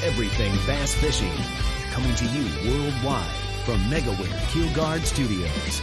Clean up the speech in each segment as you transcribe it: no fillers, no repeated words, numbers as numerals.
everything bass fishing. Coming to you worldwide from Megaware KeelGuard Studios.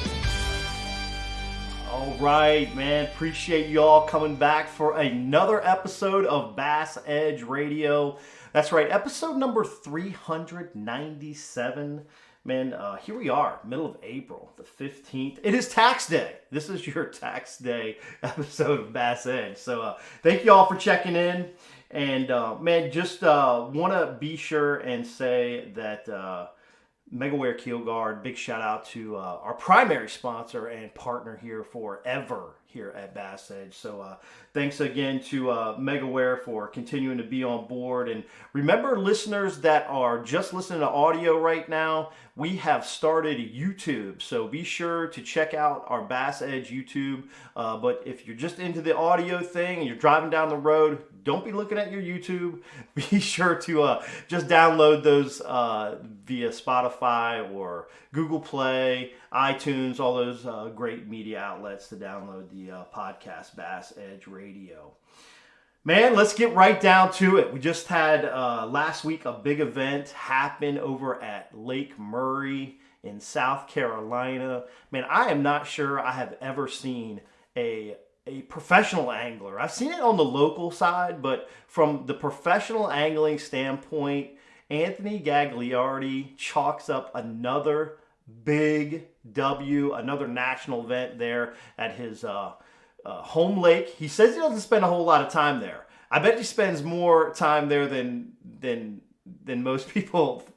All right, man. Appreciate you all coming back for another episode of BassEdge Radio. That's right, episode number 397. Man, here we are, middle of April, the 15th. It is tax day. This is your tax day episode of BassEdge. So thank you all for checking in. And man, just want to be sure and say that Megaware KeelGuard, big shout out to our primary sponsor and partner here forever here at BassEdge. So thanks again to Megaware for continuing to be on board. And remember, listeners that are just listening to audio right now, we have started YouTube. So be sure to check out our BassEdge YouTube. But if you're just into the audio thing and you're driving down the road, don't be looking at your YouTube. Be sure to just download those via Spotify or Google Play, iTunes, all those great media outlets to download the podcast BassEdge Radio. Man, let's get right down to it. We just had last week a big event happen over at Lake Murray in South Carolina. Man, I am not sure I have ever seen a professional angler. I've seen it on the local side, but from the professional angling standpoint, Anthony Gagliardi chalks up another big W, another national event there at his home lake. He says he doesn't spend a whole lot of time there. I bet he spends more time there than most people,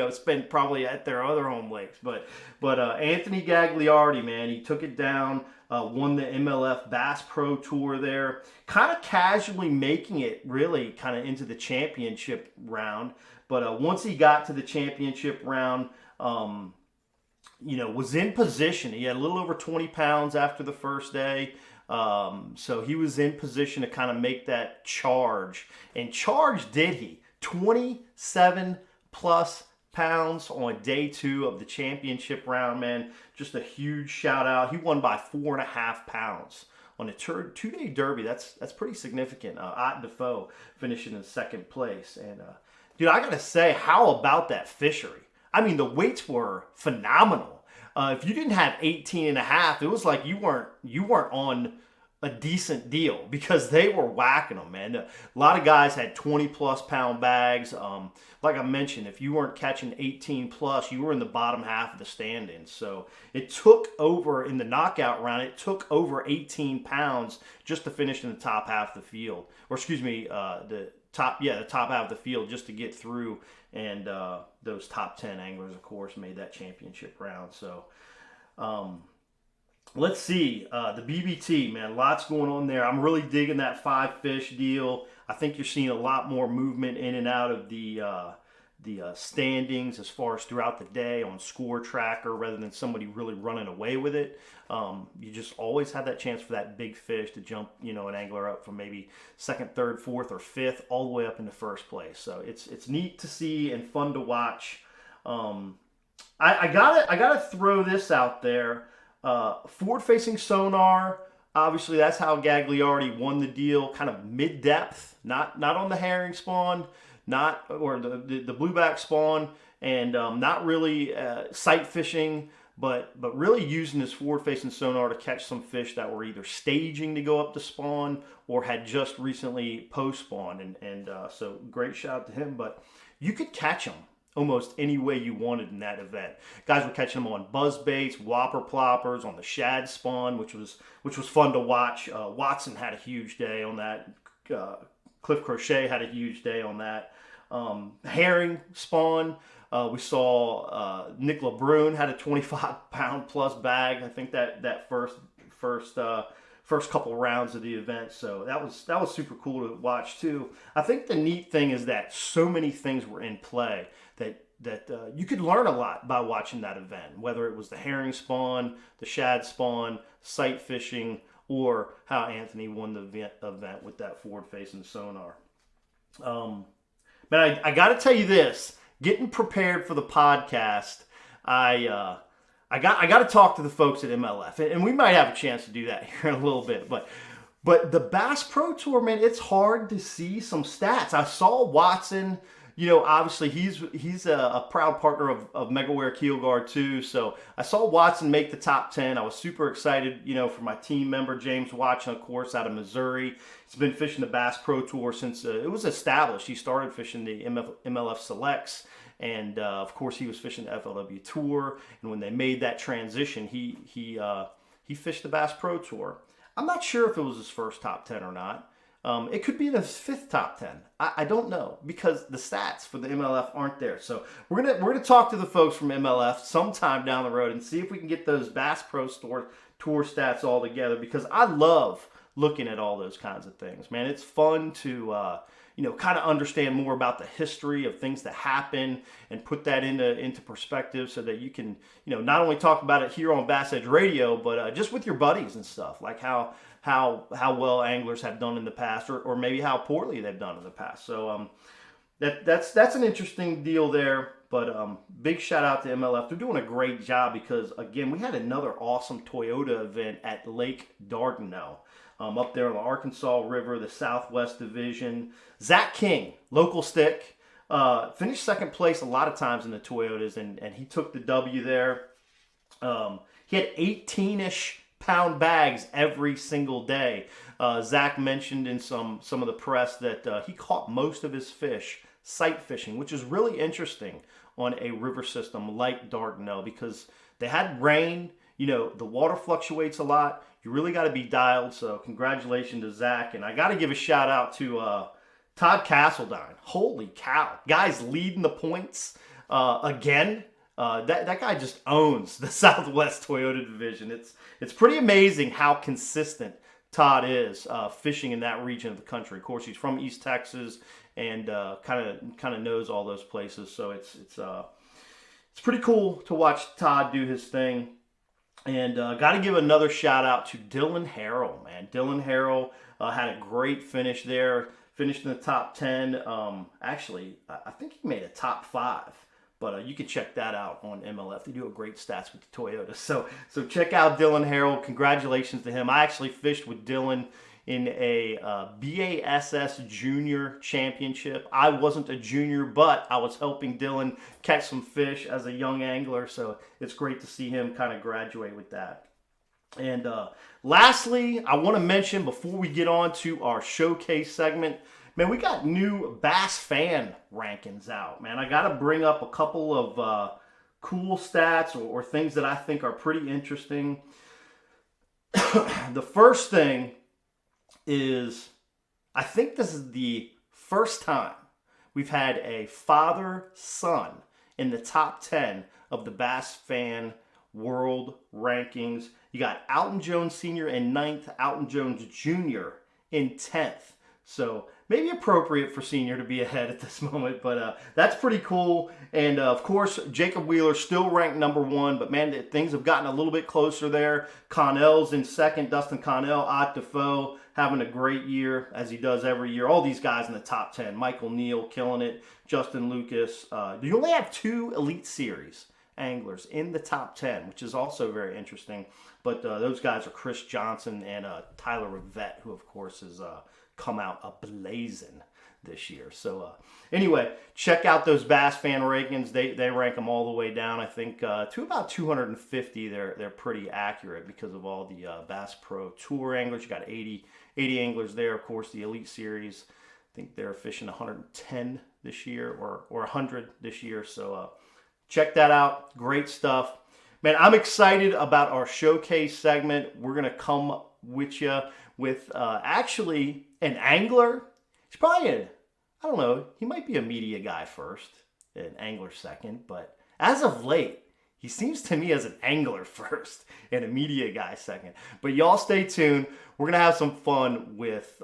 spend probably at their other home lakes. But Anthony Gagliardi, man, he took it down. Won the MLF Bass Pro Tour there, kind of casually making it really kind of into the championship round. But once he got to the championship round, was in position. He had a little over 20 pounds after the first day. So he was in position to kind of make that charge. And charge did he. 27 plus pounds on day 2 of the championship round, man. Just a huge shout out. He won by 4.5 pounds on a 2-day derby. That's pretty significant. Ott Defoe finishing in second place. And dude, I gotta say, how about that fishery? I mean, the weights were phenomenal. If you didn't have 18.5, it was like you weren't on a decent deal, because they were whacking them, man. A lot of guys had 20 plus pound bags. Like I mentioned, if you weren't catching 18 plus, you were in the bottom half of the standings. So it took over, in the knockout round, it took over 18 pounds just to finish in the top half of the field. Or excuse me, the top half of the field, just to get through. And those top 10 anglers, of course, made that championship round. So let's see, the BBT, man, lots going on there. I'm really digging that 5-fish deal. I think you're seeing a lot more movement in and out of the standings as far as throughout the day on Score Tracker, rather than somebody really running away with it. You just always have that chance for that big fish to jump, an angler up from maybe second, third, fourth, or fifth, all the way up into first place. So it's neat to see and fun to watch. I gotta throw this out there. Forward-facing sonar, obviously that's how Gagliardi won the deal, kind of mid-depth, not on the herring spawn, or the blueback spawn, and not really sight fishing, but really using his forward-facing sonar to catch some fish that were either staging to go up to spawn or had just recently post-spawned, and so great shout out to him. But you could catch them almost any way you wanted in that event. Guys were catching them on buzz baits, whopper ploppers, on the shad spawn, which was fun to watch. Watson had a huge day on that. Cliff Crochet had a huge day on that. Herring spawn, we saw Nick LeBrun had a 25-pound plus bag. I think that first couple rounds of the event. So that was super cool to watch too. I think the neat thing is that so many things were in play that you could learn a lot by watching that event, whether it was the herring spawn, the shad spawn, sight fishing, or how Anthony won the event with that forward-facing sonar. But I got to tell you this, getting prepared for the podcast, I got to talk to the folks at MLF, and we might have a chance to do that here in a little bit. But the Bass Pro Tour, man, it's hard to see some stats. I saw Watson obviously he's a proud partner of Megaware KeelGuard too. So I saw Watson make the top 10. I was super excited, for my team member, James Watson, of course, out of Missouri. He's been fishing the Bass Pro Tour since it was established. He started fishing the MLF Selects. And, of course, he was fishing the FLW Tour. And when they made that transition, he fished the Bass Pro Tour. I'm not sure if it was his first top 10 or not. It could be the 5th top 10. I don't know, because the stats for the MLF aren't there. So we're gonna talk to the folks from MLF sometime down the road and see if we can get those Bass Pro Tour stats all together, because I love looking at all those kinds of things, man. It's fun to kind of understand more about the history of things that happen and put that into perspective, so that you can not only talk about it here on BassEdge Radio, but just with your buddies and stuff, like how well anglers have done in the past, or maybe how poorly they've done in the past. So that's an interesting deal there. But big shout out to MLF. They're doing a great job, because again, we had another awesome Toyota event at Lake Dardanelle. Up there on the Arkansas River, the Southwest Division. Zach King, local stick, finished second place a lot of times in the Toyotas, and he took the W there. He had 18-ish pound bags every single day. Zach mentioned in some of the press that he caught most of his fish sight fishing, which is really interesting on a river system like Dardanelle, because they had rain. The water fluctuates a lot. You really got to be dialed. So congratulations to Zach. And I got to give a shout out to Todd Castledine. Holy cow. Guy's leading the points again. That guy just owns the Southwest Toyota division. It's pretty amazing how consistent Todd is fishing in that region of the country. Of course, he's from East Texas and kind of knows all those places. So it's pretty cool to watch Todd do his thing. And got to give another shout out to Dylan Harrell, man. Dylan Harrell had a great finish there. Finished in the top 10. Actually, I think he made a top 5. But you can check that out on MLF. They do a great stats with the Toyota. So check out Dylan Harrell. Congratulations to him. I actually fished with Dylan in a BASS Junior Championship. I wasn't a junior, but I was helping Dylan catch some fish as a young angler, so it's great to see him kind of graduate with that. And lastly, I want to mention before we get on to our showcase segment, man, we got new Bass fan rankings out, man. I got to bring up a couple of cool stats or things that I think are pretty interesting. The first thing is, I think this is the first time we've had a father-son in the top 10 of the Bass Fan World Rankings. You got Alton Jones Sr. in 9th, Alton Jones Jr. in 10th. So maybe appropriate for Senior to be ahead at this moment, but that's pretty cool. And of course, Jacob Wheeler still ranked number 1, but man, things have gotten a little bit closer there. Connell's in 2nd, Dustin Connell, Ott Defoe having a great year, as he does every year. All these guys in the top 10. Michael Neal killing it, Justin Lucas. You only have 2 Elite Series anglers in the top 10, which is also very interesting. But those guys are Chris Johnson and Tyler Rivette, who of course has come out a-blazing this year. So anyway, check out those Bass Fan rankings. They rank them all the way down, I think, to about 250. They're pretty accurate because of all the Bass Pro Tour anglers. You got 80 anglers there. Of course, the Elite Series, I think they're fishing 110 this year or 100 this year. So check that out. Great stuff. Man, I'm excited about our showcase segment. We're going to come with you with actually an angler. He's probably I don't know, he might be a media guy first, an angler second, but as of late, he seems to me as an angler first and a media guy second. But y'all stay tuned. We're going to have some fun with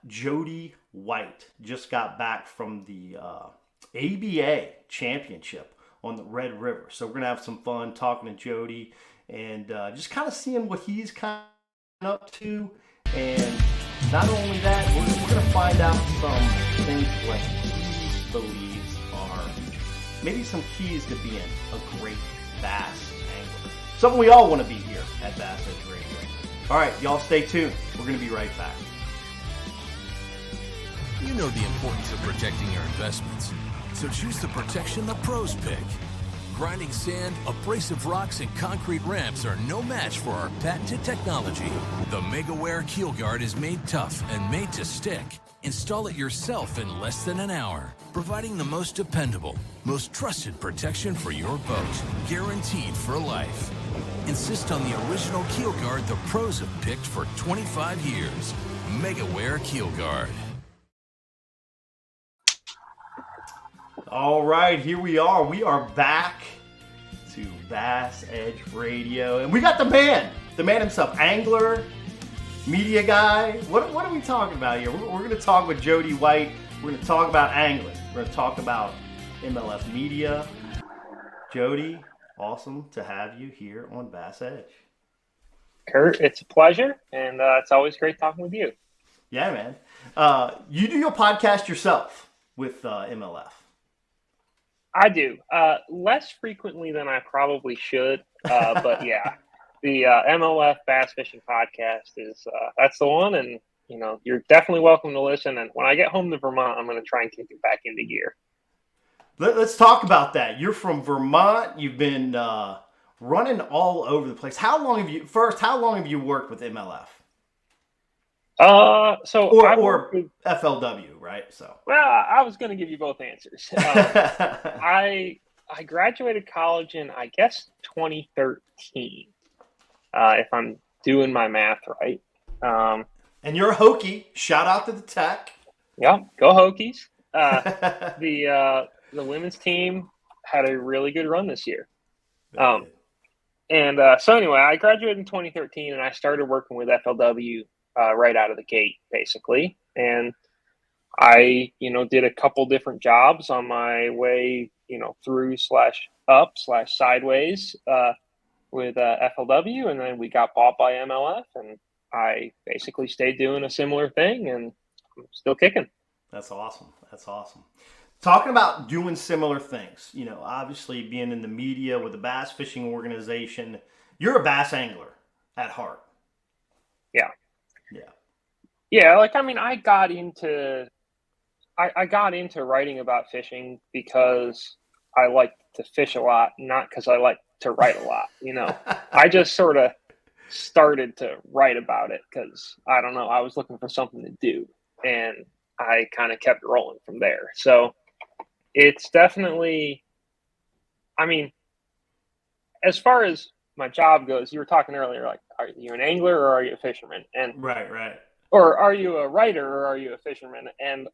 Jody White. Just got back from the ABA championship on the Red River. So we're going to have some fun talking to Jody and just kind of seeing what he's kind of up to. And not only that, we're going to find out some things what he believes are maybe some keys to being a great bass angler. Something we all want to be here at BassEdge Radio. All right, y'all stay tuned. We're going to be right back. You know the importance of protecting your investments, so choose the protection the pros pick. Grinding sand, abrasive rocks, and concrete ramps are no match for our patented technology. The Megaware KeelGuard is made tough and made to stick. Install it yourself in less than an hour, providing the most dependable, most trusted protection for your boat, guaranteed for life. Insist on the original KeelGuard the pros have picked for 25 years. Megaware KeelGuard. All right, here we are. We are back to BassEdge Radio, and we got the man himself, angler, media guy. What are we talking about here? We're going to talk with Jody White. We're going to talk about angling. We're going to talk about MLF Media. Jody, awesome to have you here on BassEdge. Kurt, it's a pleasure, and it's always great talking with you. Yeah, man. You do your podcast yourself with MLF. I do. Less frequently than I probably should, but yeah. The MLF Bass Fishing Podcast is that's the one, and you're definitely welcome to listen. And when I get home to Vermont, I'm going to try and kick it back into gear. Let's talk about that. You're from Vermont. You've been running all over the place. How long have you worked with MLF? Or FLW, right? So. Well, I was going to give you both answers. I graduated college in, I guess, 2013, if I'm doing my math right. And you're a Hokie. Shout out to the Tech. Yeah, go Hokies. The women's team had a really good run this year. So anyway, I graduated in 2013, and I started working with FLW right out of the gate, basically. And I, did a couple different jobs on my way, through /up/sideways with FLW. And then we got bought by MLF, and I basically stayed doing a similar thing, and I'm still kicking. That's awesome. Talking about doing similar things, obviously being in the media with the bass fishing organization, you're a bass angler at heart. Yeah. Yeah. I got into writing about fishing because I like to fish a lot, not because I like to write a lot. I just sort of started to write about it because, I don't know, I was looking for something to do, and I kind of kept rolling from there. So it's definitely, as far as my job goes, you were talking earlier, like, are you an angler or are you a fisherman? And right. Or are you a writer or are you a fisherman? And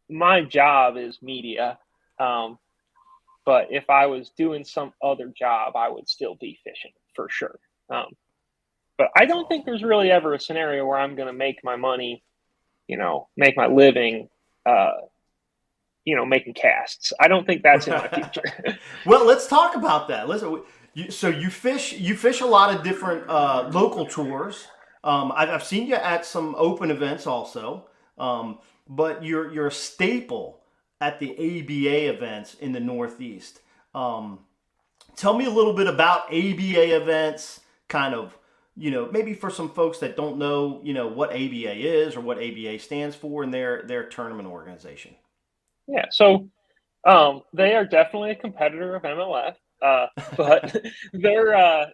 my job is media. But if I was doing some other job, I would still be fishing for sure. But I don't think there's really ever a scenario where I'm going to make my money, make my living, making casts. I don't think that's in my future. Well, let's talk about that. Listen, you fish a lot of different local tours. I've seen you at some open events also, but you're a staple at the ABA events in the Northeast. Tell me a little bit about ABA events, kind of, maybe for some folks that don't know, what ABA is or what ABA stands for in their tournament organization. Yeah, so they are definitely a competitor of MLF, but they're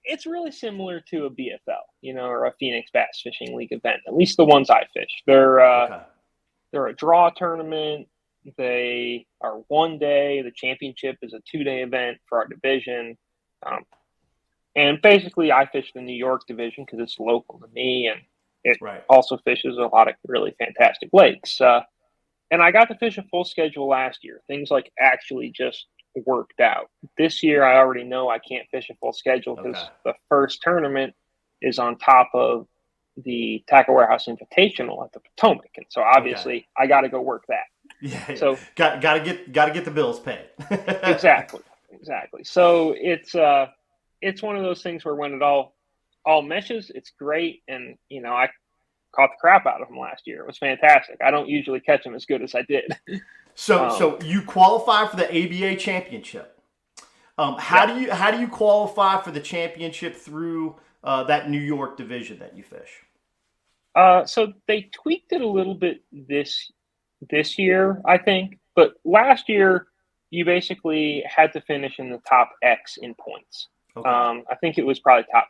it's really similar to a BFL, or a Phoenix Bass Fishing League event. At least the ones I fish. They're a draw tournament. They are 1 day. The championship is a 2-day event for our division. And basically, I fish the New York division because it's local to me, and it also fishes a lot of really fantastic lakes. And I got to fish a full schedule last year. Things actually just worked out. This year, I already know I can't fish a full schedule because the first tournament is on top of the Tackle Warehouse Invitational at the Potomac, and so obviously I got to go work that. Yeah. So got to get the bills paid. Exactly. So it's one of those things where when it all meshes, it's great, and I caught the crap out of them last year. It was fantastic. I don't usually catch them as good as I did. So you qualify for the ABA championship. How do you qualify for the championship through that New York division that you fish? So they tweaked it a little bit this year, I think. But last year, you basically had to finish in the top X in points. Okay. I think it was probably top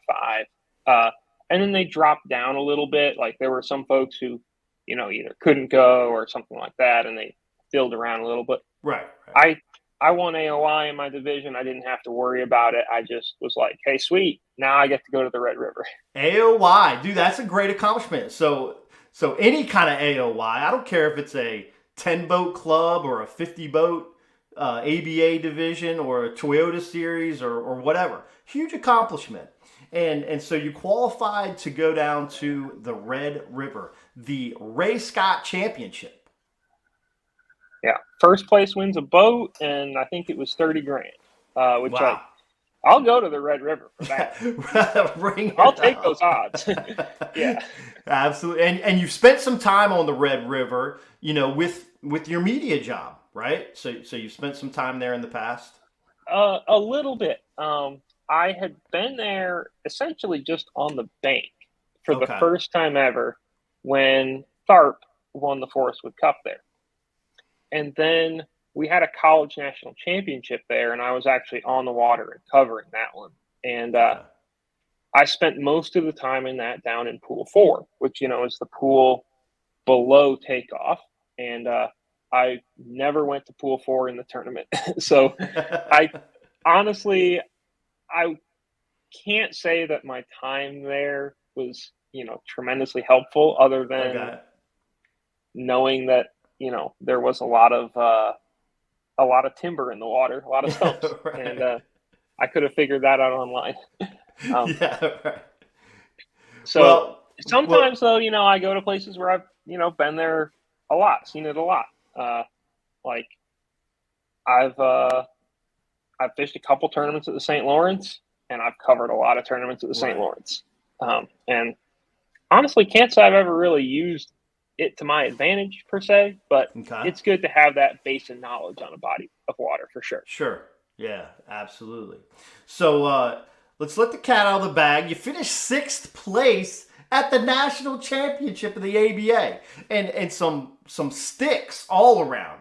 5. And then they dropped down a little bit. Like there were some folks who, either couldn't go or something like that, and they filled around a little. But Right. I won AOI in my division. I didn't have to worry about it. I just was like, hey, sweet. Now I get to go to the Red River. AOI, dude, that's a great accomplishment. So any kind of AOI, I don't care if it's a 10-boat club or a 50-boat ABA division or a Toyota series or whatever. Huge accomplishment. And so you qualified to go down to the Red River, the Ray Scott Championship. Yeah. First place wins a boat, and I think it was 30 grand, which wow. I'll go to the Red River for that. I'll take those odds. Yeah. Absolutely. And you've spent some time on the Red River, with your media job, right? So you spent some time there in the past? A little bit. I had been there essentially just on the bank for the first time ever when Tharp won the Forest Wood Cup there. And then we had a college national championship there, and I was actually on the water and covering that one. And I spent most of the time in that down in Pool 4, which, is the pool below takeoff. And I never went to Pool 4 in the tournament. So I can't say that my time there was, tremendously helpful other than knowing that, there was a lot of timber in the water, a lot of stumps. Right. And I could have figured that out online. Yeah, right. So sometimes though, I go to places where I've, been there a lot, seen it a lot. Like I've fished a couple tournaments at the St. Lawrence, and I've covered a lot of tournaments at the St. Lawrence. And honestly, can't say I've ever really used it to my advantage per se, but it's good to have that base of knowledge on a body of water for sure. Sure. Yeah, absolutely. So let's let the cat out of the bag. You finished 6th place at the national championship of the ABA, and some sticks all around.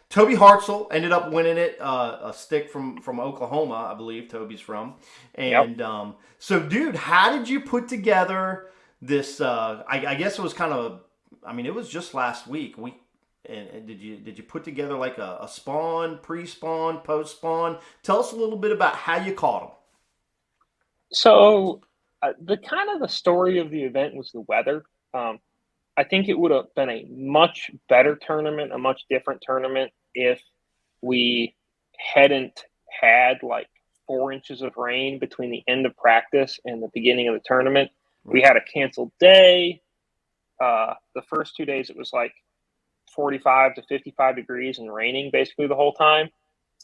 Toby Hartzell ended up winning it, a stick from Oklahoma, I believe Toby's from. And so, dude, how did you put together this? I guess it was kind of, it was just last week. And did you put together like a spawn, pre-spawn, post-spawn? Tell us a little bit about how you caught them. So the story of the event was the weather. I think it would have been a much better tournament, a much different tournament if we hadn't had like 4 inches of rain between the end of practice and the beginning of the tournament. Right. We had a canceled day. The first 2 days, it was like 45 to 55 degrees and raining basically the whole time.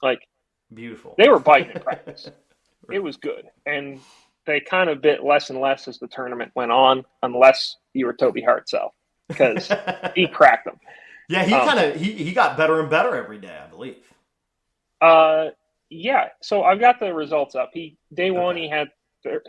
Like, beautiful. They were biting in practice. It was good. And they kind of bit less and less as the tournament went on, unless you were Toby Hartzell, because he cracked them. Yeah, he got better and better every day, I believe. Yeah. So I've got the results up. Day one, he had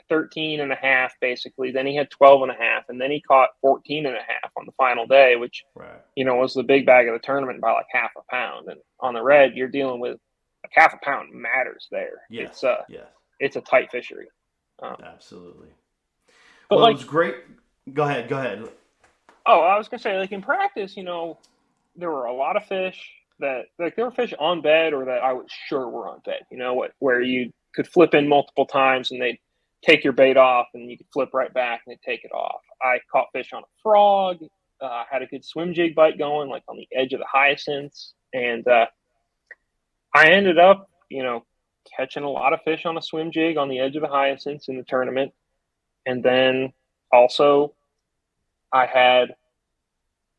13 and a half, basically. Then he had 12 and a half, and then he caught 14 and a half on the final day, which, was the big bag of the tournament by like half a pound. And on the red, you're dealing with like half a pound matters there. Yes. It's a tight fishery. Absolutely. But it was great. Go ahead. Oh, I was going to say, like in practice, there were a lot of fish that, like, there were fish on bed or that I was sure were on bed, where you could flip in multiple times and they'd take your bait off and you could flip right back and they'd take it off. I caught fish on a frog. Had a good swim jig bite going, like on the edge of the hyacinths. And I ended up, catching a lot of fish on a swim jig on the edge of the hyacinths in the tournament. And then also I had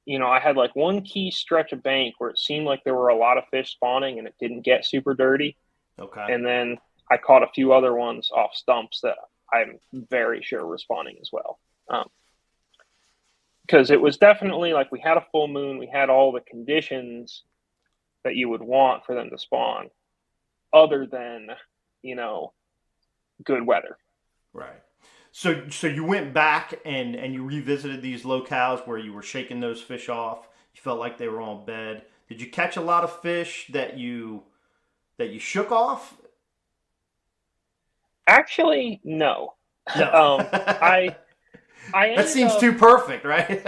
like one key stretch of bank where it seemed like there were a lot of fish spawning and it didn't get super dirty. Okay. And then I caught a few other ones off stumps that I'm very sure were spawning as well. Because it was definitely like we had a full moon. We had all the conditions that you would want for them to spawn other than, good weather. Right. So you went back and you revisited these locales where you were shaking those fish off. You felt like they were on bed. Did you catch a lot of fish that you shook off? Actually, no. No. I That ended seems up, too perfect, right?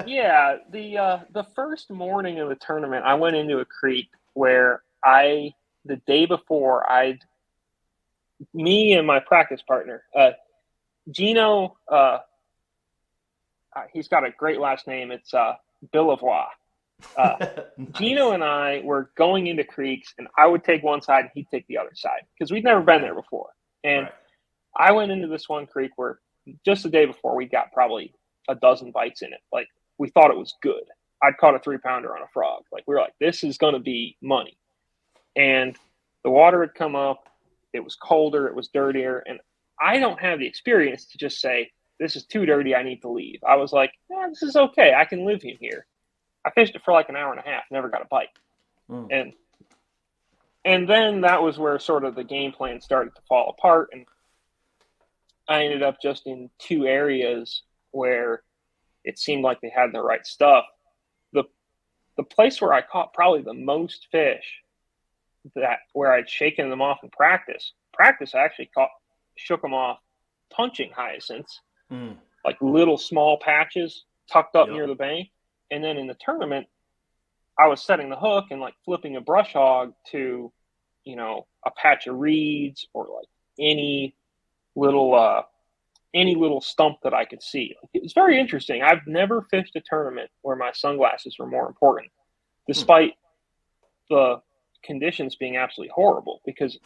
yeah, the first morning of the tournament, I went into a creek where the day before, me and my practice partner, Gino, he's got a great last name. It's Billavois. Nice. Gino and I were going into creeks, and I would take one side and he'd take the other side because we'd never been there before. And Right. I went into this one creek where just the day before we got probably a dozen bites in it. Like, we thought it was good. I'd caught a 3-pounder on a frog. Like, we were like, this is going to be money. And the water had come up. It was colder. It was dirtier. And I don't have the experience to just say, this is too dirty, I need to leave. I was like, this is okay. I can live in here. I fished it for like an hour and a half, never got a bite. And then that was where sort of the game plan started to fall apart. And I ended up just in 2 areas where it seemed like they had the right stuff. The place where I caught probably the most fish, where I'd shaken them off in practice, I actually shook them off punching hyacinths, like little small patches tucked up near the bank. And then in the tournament, I was setting the hook and like flipping a brush hog to, a patch of reeds or like any little stump that I could see. It was very interesting. I've never fished a tournament where my sunglasses were more important, despite the conditions being absolutely horrible, because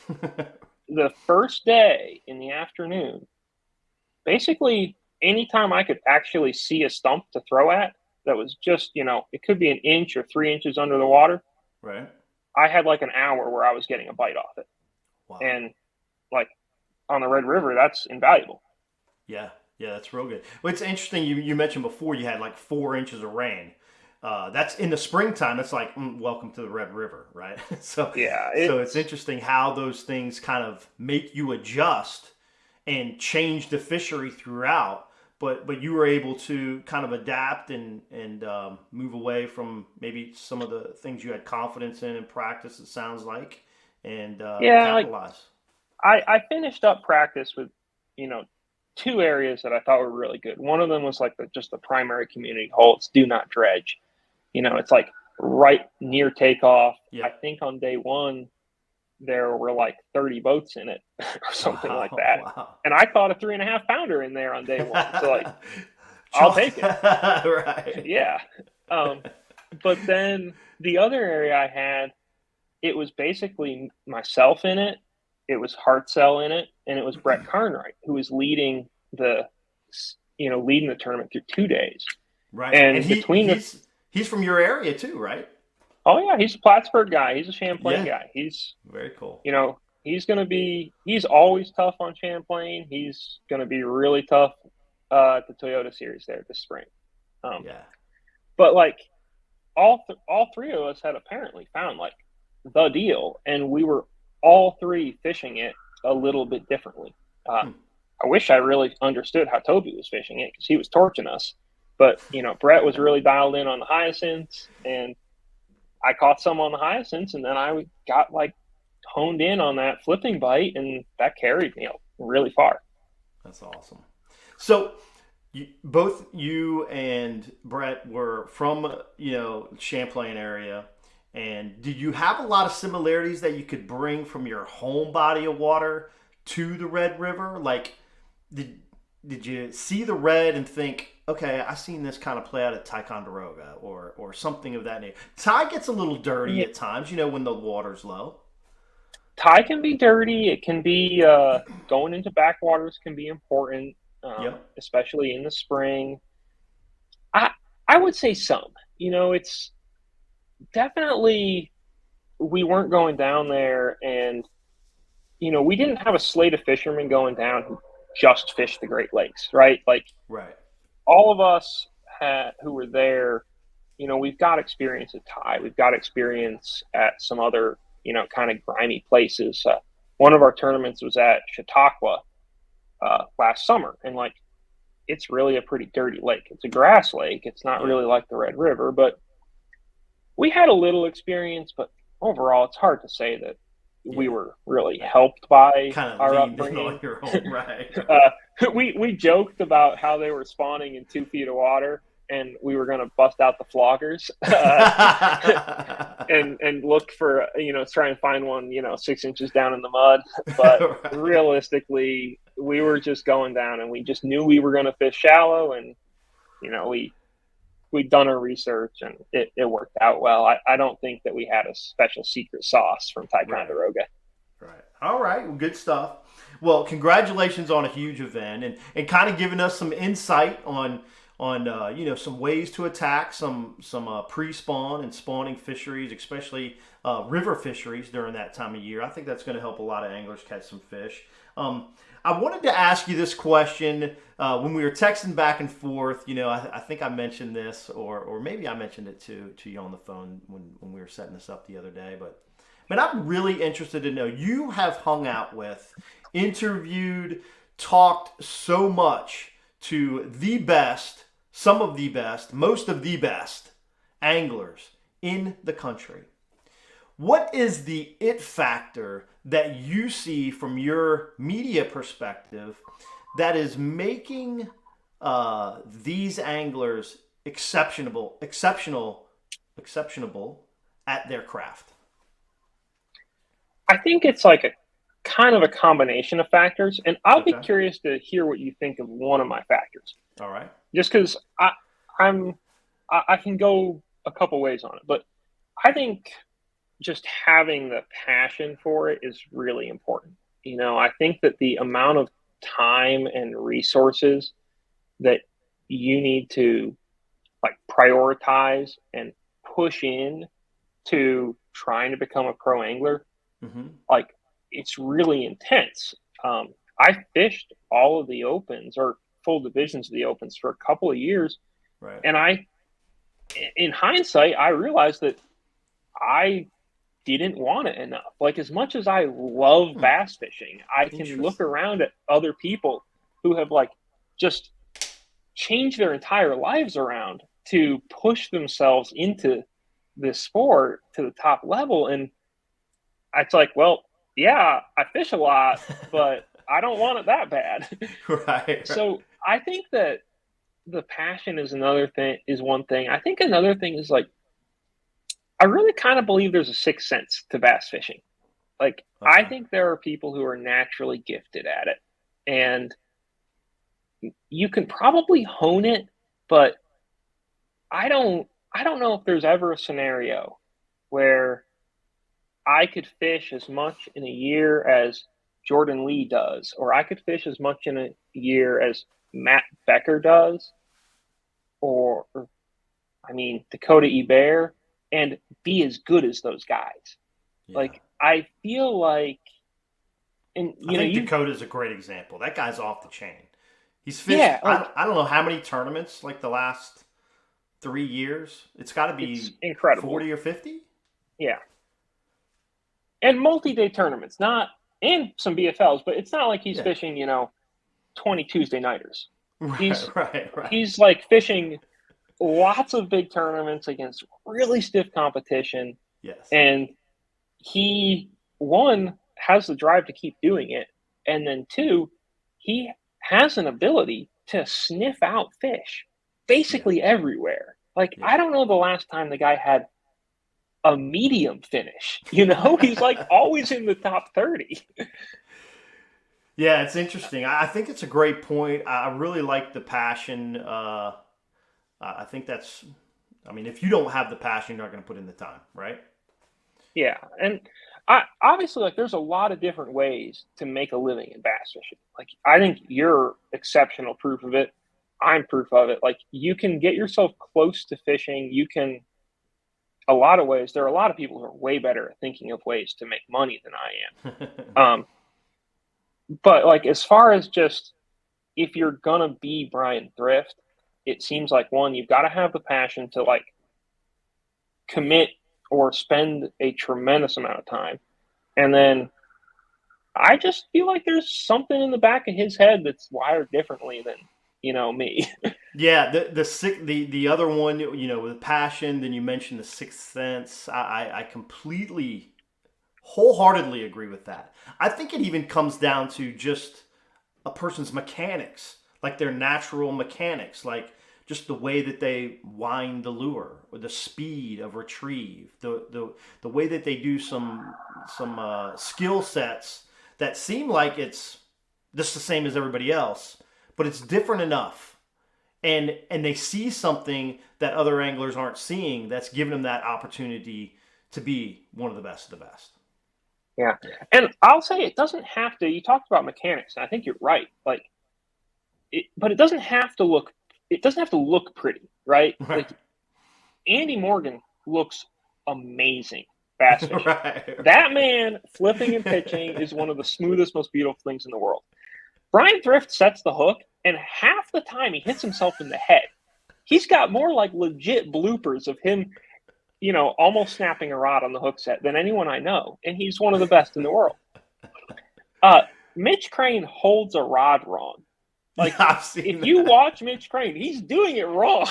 the first day in the afternoon, basically anytime I could actually see a stump to throw at that was just, it could be an inch or 3 inches under the water. Right. I had like an hour where I was getting a bite off it. Wow. And like on the Red River, that's invaluable. Yeah, that's real good. Well, it's interesting. You mentioned before you had like 4 inches of rain. That's in the springtime. It's like welcome to the Red River, right? So it's interesting how those things kind of make you adjust and change the fishery throughout. But you were able to kind of adapt and move away from maybe some of the things you had confidence in practice. It sounds like, and capitalize. I finished up practice with 2 areas that I thought were really good. One of them was like just the primary community hole. It's do not dredge. It's like right near takeoff. Yeah. I think on day 1 there were like 30 boats in it or something like that. Wow. And I caught a 3.5-pounder in there on day 1. So like, I'll take it. Right. Yeah. But then the other area I had, it was basically myself in it. It was Hartzell in it, and it was Brett Carnwright, who was leading the tournament through 2 days. Right. And he's from your area too, right? Oh yeah, he's a Plattsburgh guy. He's a Champlain guy. He's very cool. He's always tough on Champlain. He's going to be really tough at the Toyota Series there this spring. But like all 3 of us had apparently found like the deal, and we were all 3 fishing it a little bit differently. I wish I really understood how Toby was fishing it, because he was torching us. But, Brett was really dialed in on the hyacinths, and I caught some on the hyacinths, and then I got like honed in on that flipping bite, and that carried me really far. That's awesome. So both you and Brett were from, Champlain area. And did you have a lot of similarities that you could bring from your home body of water to the Red River? Like, did you see the red and think, okay, I seen this kind of play out at Ticonderoga or something of that nature? Ty gets a little dirty at times, when the water's low. Ty can be dirty. It can be going into backwaters can be important, especially in the spring. I would say some. It's definitely, we weren't going down there, and we didn't have a slate of fishermen going down who just fished the Great Lakes, right? Like, right. All of us who were there, we've got experience at Ty. We've got experience at some other, kind of grimy places. One of our tournaments was at Chautauqua last summer, and like it's really a pretty dirty lake. It's a grass lake. It's not really like the Red River, but we had a little experience. But overall, it's hard to say that we were really helped by kind of our leaned in upbringing. on your own, right? We joked about how they were spawning in 2 feet of water, and we were going to bust out the floggers and look for, try and find one, 6 inches down in the mud. But realistically, we were just going down, and we just knew we were going to fish shallow, and we'd done our research, and it worked out well. I don't think that we had a special secret sauce from Ticonderoga. Right. All right. Well, good stuff. Well, congratulations on a huge event, and kind of giving us some insight on some ways to attack some pre-spawn and spawning fisheries, especially river fisheries during that time of year. I think that's going to help a lot of anglers catch some fish. I wanted to ask you this question when we were texting back and forth. I think I mentioned this, or maybe I mentioned it to you on the phone when we were setting this up the other day. But I'm really interested to know, you have hung out with, interviewed, talked so much to the best, some of the best, most of the best anglers in the country. What is the it factor that you see from your media perspective that is making these anglers exceptional at their craft? I think it's like a kind of a combination of factors, and I'll be curious to hear what you think of one of my factors. All right. Just because I can go a couple ways on it, but I think just having the passion for it is really important. I think that the amount of time and resources that you need to like prioritize and push in to trying to become a pro angler, like it's really intense. I fished all of the opens or full divisions of the opens for a couple of years. Right. And in hindsight, I realized that I didn't want it enough. Like, as much as I love bass fishing, I can look around at other people who have like just changed their entire lives around to push themselves into this sport to the top level. And it's like, well, yeah, I fish a lot, but I don't want it that bad. Right. So I think that the passion is one thing. I think another thing is like, I really kind of believe there's a sixth sense to bass fishing. Like, I think there are people who are naturally gifted at it, and you can probably hone it, but I don't know if there's ever a scenario where I could fish as much in a year as Jordan Lee does, or I could fish as much in a year as Matt Becker does, or Dakota Ebert, and be as good as those guys. Yeah. Like, I feel like, and I think Dakota's a great example. That guy's off the chain. He's fished. Yeah, like, I don't know how many tournaments, like the last 3 years. It's got to be incredible. 40 or 50. Yeah. And multi-day tournaments, and some BFLs, but it's not like he's fishing, 20 Tuesday nighters. Right. He's like fishing lots of big tournaments against really stiff competition. Yes. And he, one, has the drive to keep doing it. And then two, he has an ability to sniff out fish basically everywhere. Like, I don't know the last time the guy had a medium finish. He's like always in the top 30. Yeah, it's interesting. I think it's a great point. I really like the passion. I think that's, if you don't have the passion, you're not going to put in the time, right? Yeah. And obviously, like, there's a lot of different ways to make a living in bass fishing. Like, I think you're exceptional proof of it. I'm proof of it. Like, you can get yourself close to fishing. You can, a lot of ways, there are a lot of people who are way better at thinking of ways to make money than I am. But like, as far as just, if you're going to be Brian Thrift, it seems like, one, you've got to have the passion to like commit or spend a tremendous amount of time. And then I just feel like there's something in the back of his head that's wired differently than, me. Yeah, the other one, with passion. Then you mentioned the sixth sense. I completely, wholeheartedly agree with that. I think it even comes down to just a person's mechanics, like their natural mechanics, like just the way that they wind the lure, or the speed of retrieve, the way that they do some skill sets that seem like it's just the same as everybody else, but it's different enough. And they see something that other anglers aren't seeing that's giving them that opportunity to be one of the best of the best. Yeah. And I'll say it doesn't have to, you talked about mechanics, and I think you're right. But it doesn't have to look pretty, right? Like Andy Morgan looks amazing bass fishing. Right. That man flipping and pitching is one of the smoothest, most beautiful things in the world. Brian Thrift sets the hook, and half the time he hits himself in the head. He's got more like legit bloopers of him, almost snapping a rod on the hook set than anyone I know, and he's one of the best in the world. Mitch Crane holds a rod wrong. Like, if you watch Mitch Crane, he's doing it wrong.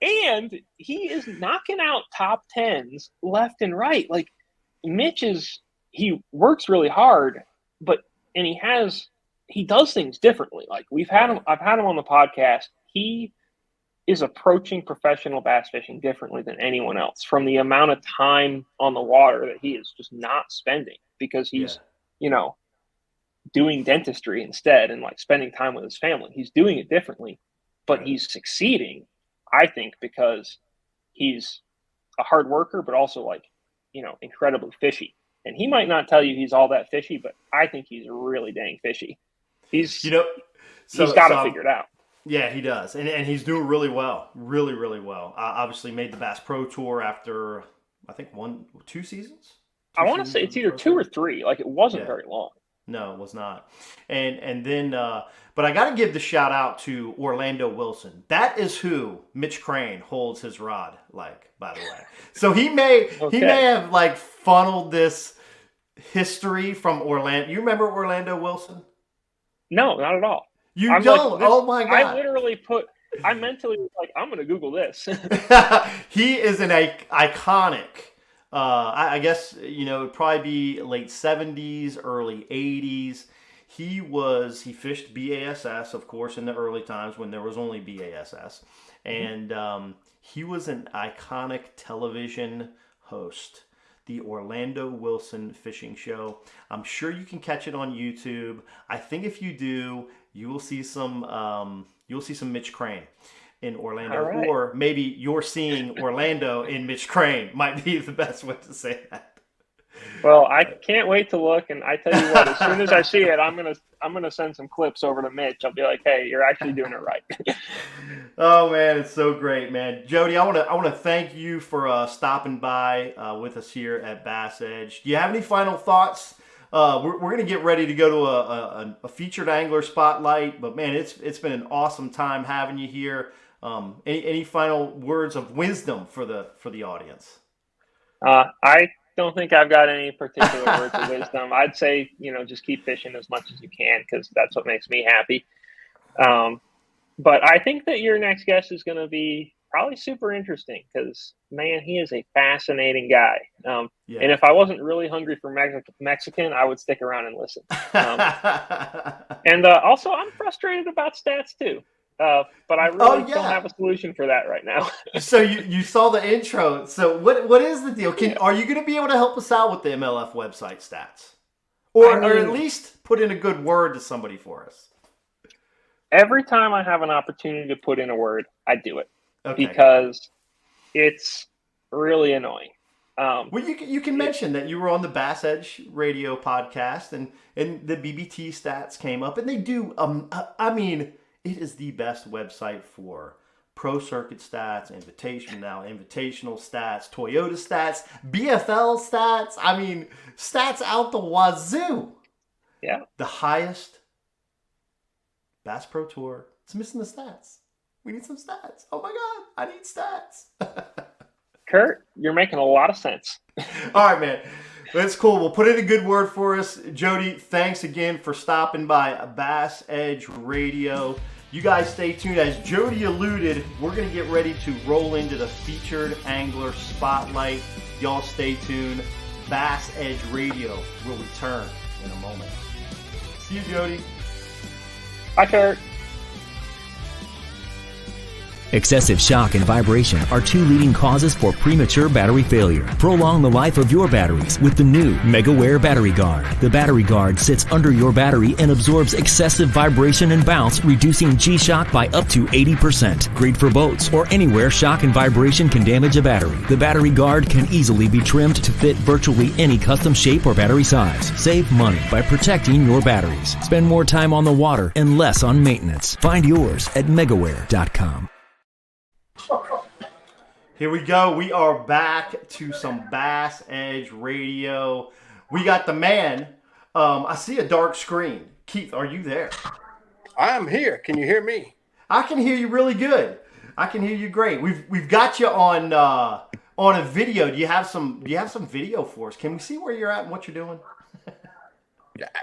And he is knocking out top tens left and right. Like, he works really hard, and he does things differently. Like, I've had him on the podcast. He is approaching professional bass fishing differently than anyone else, from the amount of time on the water that he is just not spending, because he's, doing dentistry instead and like spending time with his family. He's doing it differently, but he's succeeding, I think, because he's a hard worker, but also incredibly fishy. And he might not tell you he's all that fishy, but I think he's really dang fishy. He's got to figure it out. Yeah, he does. And he's doing really well. Really, really well. Obviously made the Bass Pro Tour after, I think, 2 seasons? I want to say it's either 2 or 3. Like, it wasn't very long. No, it was not. And then, but I got to give the shout out to Orlando Wilson. That is who Mitch Crane holds his rod like, by the way. So he may have funneled this history from Orlando. You remember Orlando Wilson? No, not at all. You don't? Oh my God. I mentally was like, I'm going to Google this. He is an iconic. I guess, it'd probably be late 70s, early 80s. He fished BASS, of course, in the early times when there was only BASS. And he was an iconic television host, the Orlando Wilson Fishing Show. I'm sure you can catch it on YouTube. I think if you do, you will see some Mitch Crane in Orlando, right. Or maybe you're seeing Orlando in Mitch Crane might be the best way to say that. Well, I can't wait to look, and I tell you what, as soon as I see it, I'm gonna send some clips over to Mitch. I'll be like, hey, you're actually doing it right. Oh man, it's so great, man. Jody, I want to thank you for stopping by with us here at BassEdge. Do you have any final thoughts? We're going to get ready to go to a featured angler spotlight, but man, it's been an awesome time having you here. Any final words of wisdom for the audience? I don't think I've got any particular words of wisdom. I'd say, just keep fishing as much as you can, because that's what makes me happy. But I think that your next guest is going to be probably super interesting, because, man, he is a fascinating guy. And if I wasn't really hungry for Mexican, I would stick around and listen. And also, I'm frustrated about stats too. But I really don't have a solution for that right now. So you saw the intro. So what is the deal? Are you going to be able to help us out with the MLF website stats? Or at least put in a good word to somebody for us? Every time I have an opportunity to put in a word, I do it. Okay. Because it's really annoying. Well, you can mention that you were on the BassEdge radio podcast, and the BPT stats came up, and they do. It is the best website for pro circuit stats, invitational stats, Toyota stats, BFL stats. Stats out the wazoo. Yeah. The highest Bass Pro Tour. It's missing the stats. We need some stats. Oh my God, I need stats. Kurt, you're making a lot of sense. All right, man. That's cool. We'll put in a good word for us. Jody, thanks again for stopping by BassEdge Radio. You guys stay tuned. As Jody alluded, we're going to get ready to roll into the featured angler spotlight. Y'all stay tuned. BassEdge Radio will return in a moment. See you, Jody. Hi, Kurt. Excessive shock and vibration are two leading causes for premature battery failure. Prolong the life of your batteries with the new Megaware Battery Guard. The Battery Guard sits under your battery and absorbs excessive vibration and bounce, reducing G-shock by up to 80%. Great for boats or anywhere shock and vibration can damage a battery. The Battery Guard can easily be trimmed to fit virtually any custom shape or battery size. Save money by protecting your batteries. Spend more time on the water and less on maintenance. Find yours at megaware.com. Here we go. We are back to some BassEdge Radio. We got the man. I see a dark screen. Keith, are you there? I am here. Can you hear me? I can hear you really good. I can hear you great. We've got you on a video. Do you have some video for us? Can we see where you're at and what you're doing?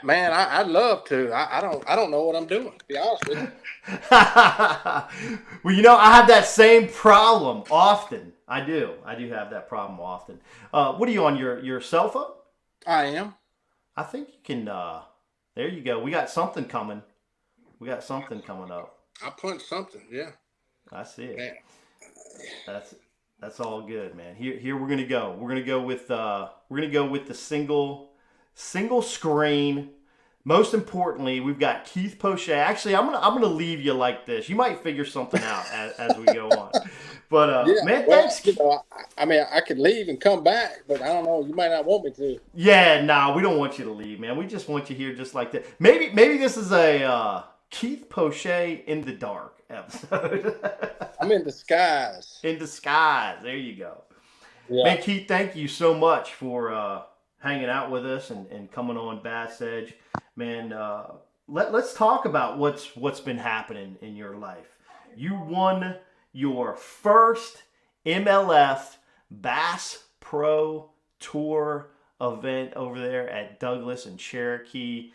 Man, I'd love to. I don't know what I'm doing, to be honest with you. Well, I have that same problem often. I do have that problem often. What are you on, your cell phone? I am. I think you can, there you go. We got something coming. Up. I punched something, yeah. I see it. Man. That's all good, man. Here we're gonna go. We're gonna go with the single screen. Most importantly, we've got Keith Poche. Actually, I'm gonna leave you like this. You might figure something out as we go on. But yeah, man, well, thanks. I mean, I could leave and come back, but I don't know. You might not want me to. Yeah, nah, we don't want you to leave, man. We just want you here just like that. Maybe this is a Keith Poche in the dark episode. I'm in disguise. In disguise. There you go. Yeah. Man, Keith, thank you so much for hanging out with us and coming on BassEdge. Man, let's talk about what's been happening in your life. You won your first MLF Bass Pro Tour event over there at Douglas and Cherokee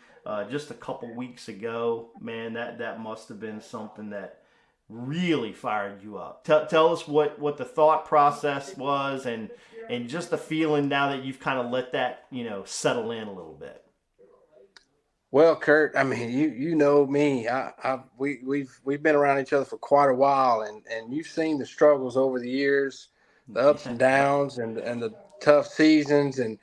just a couple weeks ago. Man, that must have been something that really fired you up. Tell us what the thought process was and just the feeling now that you've kind of let that settle in a little bit. Well, Kurt, I mean, you know me. We've been around each other for quite a while, and you've seen the struggles over the years, the ups and downs, and the tough seasons. And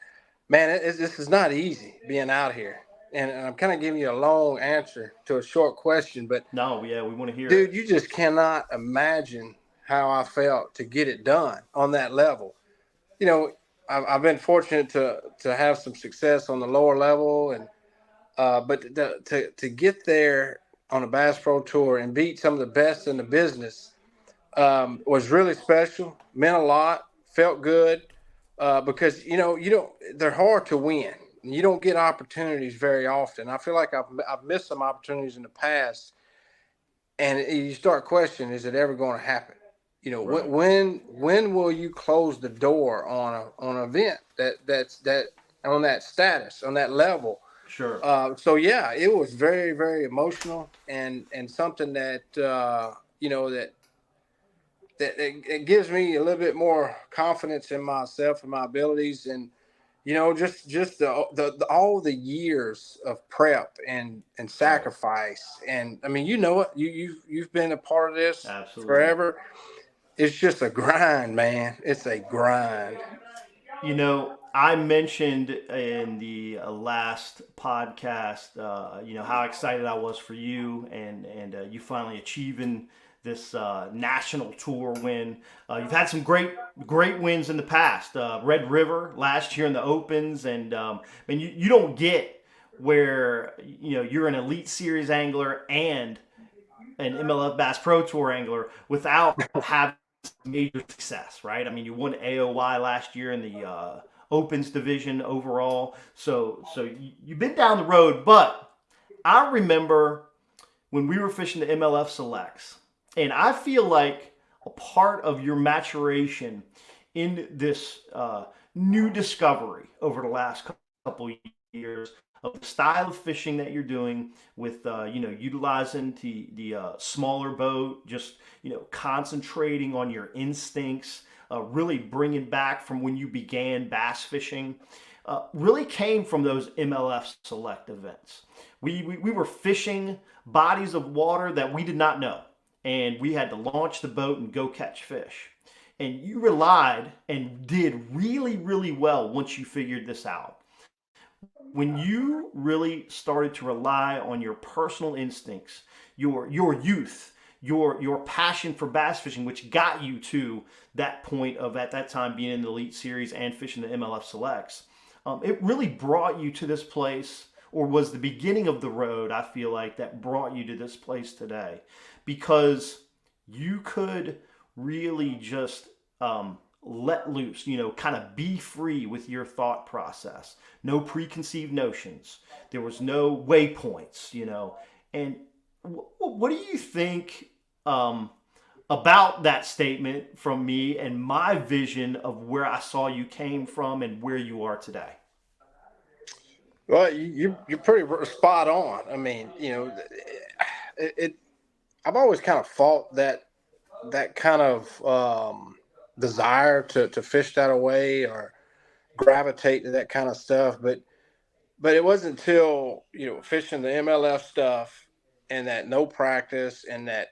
man, this is not easy being out here. And I'm kind of giving you a long answer to a short question, but no, yeah, we want to hear dude, it. you just cannot imagine how I felt to get it done on that level. I've been fortunate to have some success on the lower level, and but to get there on a Bass Pro Tour and beat some of the best in the business was really special. Meant a lot. Felt good because they're hard to win. You don't get opportunities very often. I feel like I've missed some opportunities in the past, and you start questioning: is it ever going to happen? Right. When will you close the door on an event that's on that status, on that level? Sure. So yeah, it was very, very emotional and something that it gives me a little bit more confidence in myself and my abilities, and just the all the years of prep and sacrifice. And I mean, you've been a part of this Absolutely. Forever. It's just a grind, man. It's a grind. I mentioned in the last podcast, how excited I was for you and you finally achieving this national tour win. You've had some great wins in the past. Red River last year in the Opens, and you don't get where you're an Elite Series angler and an MLF Bass Pro Tour angler without having major success, right? I mean, you won AOY last year in the Opens division overall. So you've been down the road, but I remember when we were fishing the MLF Selects, and I feel like a part of your maturation in this new discovery over the last couple years of the style of fishing that you're doing with, utilizing the smaller boat, just, concentrating on your instincts, really bringing back from when you began bass fishing, really came from those MLF select events. We were fishing bodies of water that we did not know, and we had to launch the boat and go catch fish. And you relied and did really, really well once you figured this out. When you really started to rely on your personal instincts, your youth, your passion for bass fishing, which got you to that point of at that time being in the Elite Series and fishing the MLF Selects, it really brought you to this place, or was the beginning of the road, I feel like, that brought you to this place today, because you could really just let loose, kind of be free with your thought process. No preconceived notions. There was no waypoints, And what do you think about that statement from me and my vision of where I saw you came from and where you are today? Well, you're pretty spot on. I mean, I've always kind of fought that kind of desire to fish that away or gravitate to that kind of stuff. But it wasn't until, fishing the MLF stuff and that no practice and that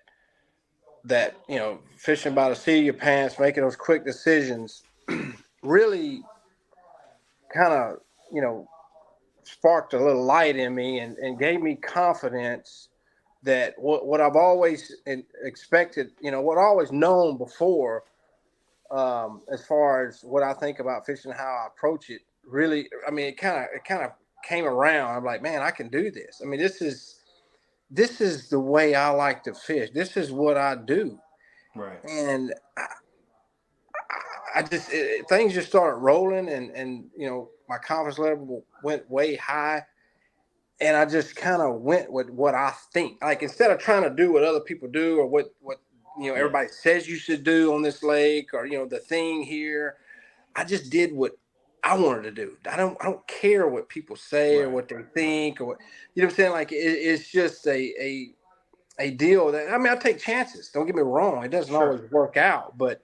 fishing by the seat of your pants, making those quick decisions really kind of, sparked a little light in me and gave me confidence that what I've always expected, what I always known before, as far as what I think about fishing, how I approach it, really, I mean, it kind of came around. I'm like, man, I can do this. I mean, this is the way I like to fish. This is what I do. Right. And I just, things just started rolling and, my confidence level went way high. And I just kind of went with what I think. Like, instead of trying to do what other people do or what everybody says you should do on this lake or, the thing here, I just did what I wanted to do. I don't care what people say or what they think or what, what I'm saying? Like, it's just a deal that, I mean, I take chances. Don't get me wrong. It doesn't always work out, but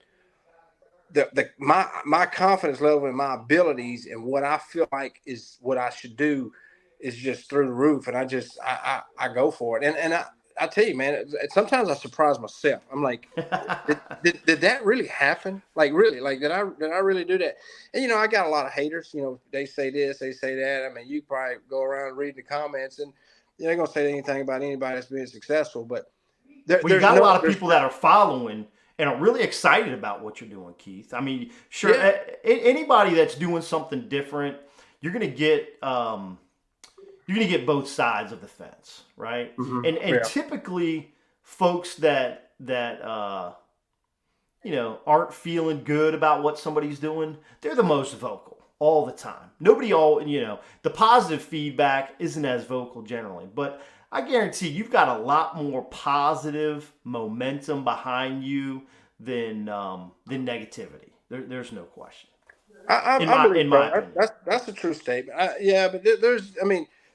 my confidence level and my abilities and what I feel like is what I should do is just through the roof. And I go for it. And I tell you, man, sometimes I surprise myself. I'm like, did that really happen? Like, really? Like, did I really do that? And, I got a lot of haters, they say this, they say that. I mean, you probably go around reading the comments and they're going to say anything about anybody that's being successful, but you got a lot of people that are following and are really excited about what you're doing, Keith. I mean, sure, anybody that's doing something different, you're gonna get both sides of the fence, right? Mm-hmm. And typically, folks that aren't feeling good about what somebody's doing, they're the most vocal all the time. The positive feedback isn't as vocal generally, but I guarantee you've got a lot more positive momentum behind you than negativity. There's no question. In my opinion. That's a true statement. But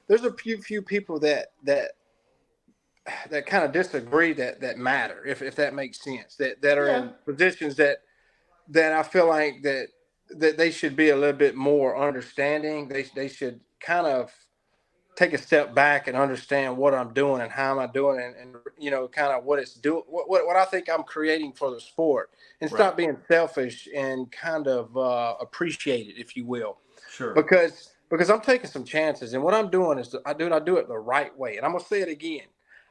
there's a few people that kind of disagree that matter, if that makes sense. That are in positions that I feel like that they should be a little bit more understanding. They should kind of take a step back and understand what I'm doing and how am I doing and kind of what it's doing, what I think I'm creating for the sport, and stop being selfish and kind of appreciate it, if you will. Sure. Because I'm taking some chances, and what I'm doing is I do it the right way. And I'm gonna say it again.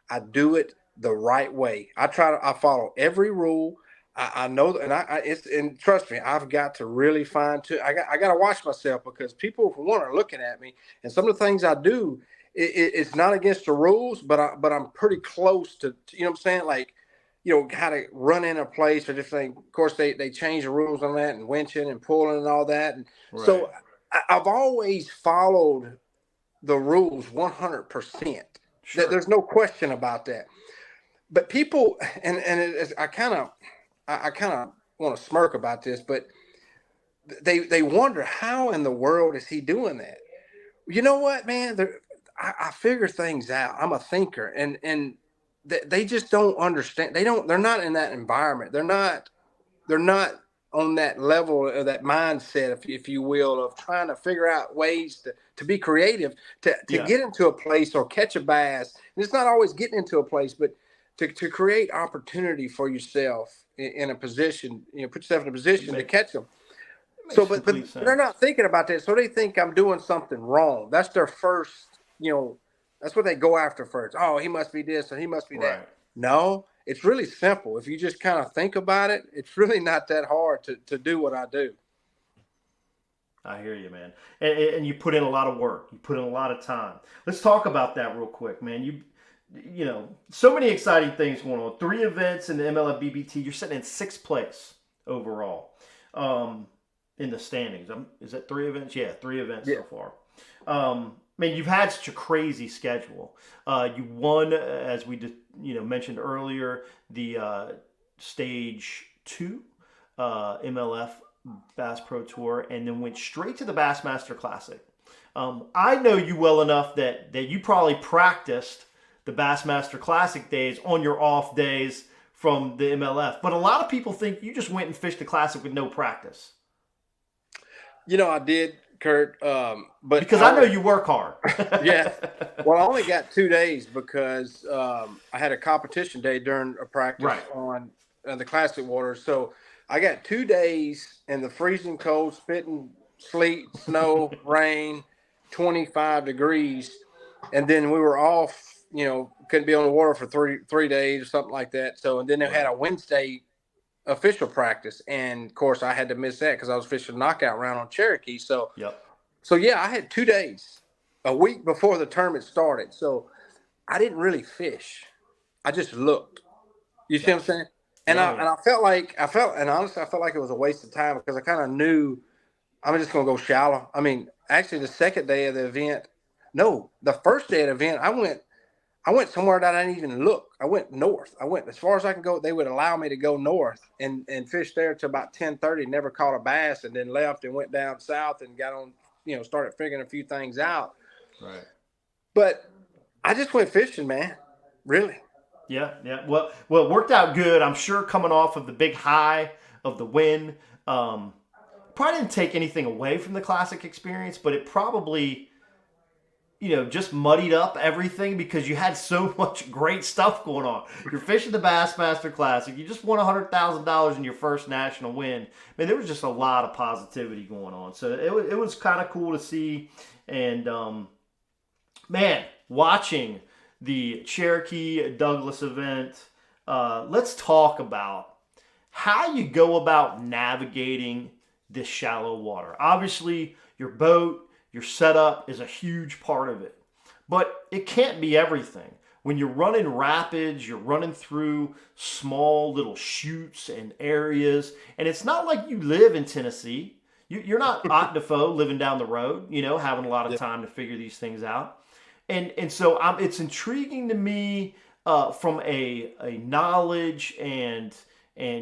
I do it the right way. I follow every rule. I know, and trust me, I've got to really fine tune. I got to watch myself, because people, for one, are looking at me, and some of the things I do, it's not against the rules, but I'm pretty close to, what I'm saying, like, how to run in a place or different thing. Of course, they change the rules on that, and winching and pulling and all that, and so I've always followed the rules 100%. Sure. There's no question about that. But people, I kind of want to smirk about this, but they wonder how in the world is he doing that. You know what, man? I figure things out. I'm a thinker, and they just don't understand. They're not in that environment. They're not on that level of that mindset, if you will, of trying to figure out ways to be creative, to get into a place or catch a bass. And it's not always getting into a place, but to create opportunity for yourself in a position, put yourself in a position to catch them. So, but they're not thinking about that. So they think I'm doing something wrong. That's their first, that's what they go after first. Oh, he must be this or he must be that. No, it's really simple. If you just kind of think about it, it's really not that hard to do what I do. I hear you, man. And you put in a lot of work. You put in a lot of time. Let's talk about that real quick, man. So many exciting things going on. 3 events in the MLF BPT. You're sitting in 6th place overall in the standings. Is that 3 events? Yeah, 3 events so far. Man, you've had such a crazy schedule. You won, as we mentioned earlier, the Stage 2 MLF Bass Pro Tour, and then went straight to the Bassmaster Classic. I know you well enough that you probably practiced the Bassmaster Classic days on your off days from the MLF, but a lot of people think you just went and fished the Classic with no practice. I did, Kurt, but because I know you work hard. Yeah. Well, I only got 2 days because I had a competition day during a practice on the Classic waters. So I got 2 days in the freezing cold, spitting sleet, snow, rain, 25 degrees. And then we were off, couldn't be on the water for three days or something like that. So, and then they had a Wednesday official practice. And of course I had to miss that because I was fishing knockout round on Cherokee. So, I had 2 days, a week before the tournament started. So I didn't really fish. I just looked. You see what I'm saying? And I felt like it was a waste of time because I kind of knew I'm just going to go shallow. I mean, actually the second day of the event, the first day of the event, I went somewhere that I didn't even look. I went north. I went as far as I can go. They would allow me to go north and fish there till about 10:30, never caught a bass, and then left and went down south and got on, started figuring a few things out. Right. But I just went fishing, man. Really. Yeah. Well, it worked out good. I'm sure coming off of the big high of the win. Probably didn't take anything away from the Classic experience, but it probably, just muddied up everything because you had so much great stuff going on. You're fishing the Bassmaster Classic. You just won $100,000 in your first national win. Man, there was just a lot of positivity going on. So it was kind of cool to see. And, man, watching the Cherokee Douglas event, let's talk about how you go about navigating this shallow water. Obviously, your boat, your setup is a huge part of it, but it can't be everything. When you're running rapids, you're running through small little chutes and areas, and it's not like you live in Tennessee. You're not Ott Defoe living down the road, having a lot of time to figure these things out. And so it's intriguing to me from a knowledge and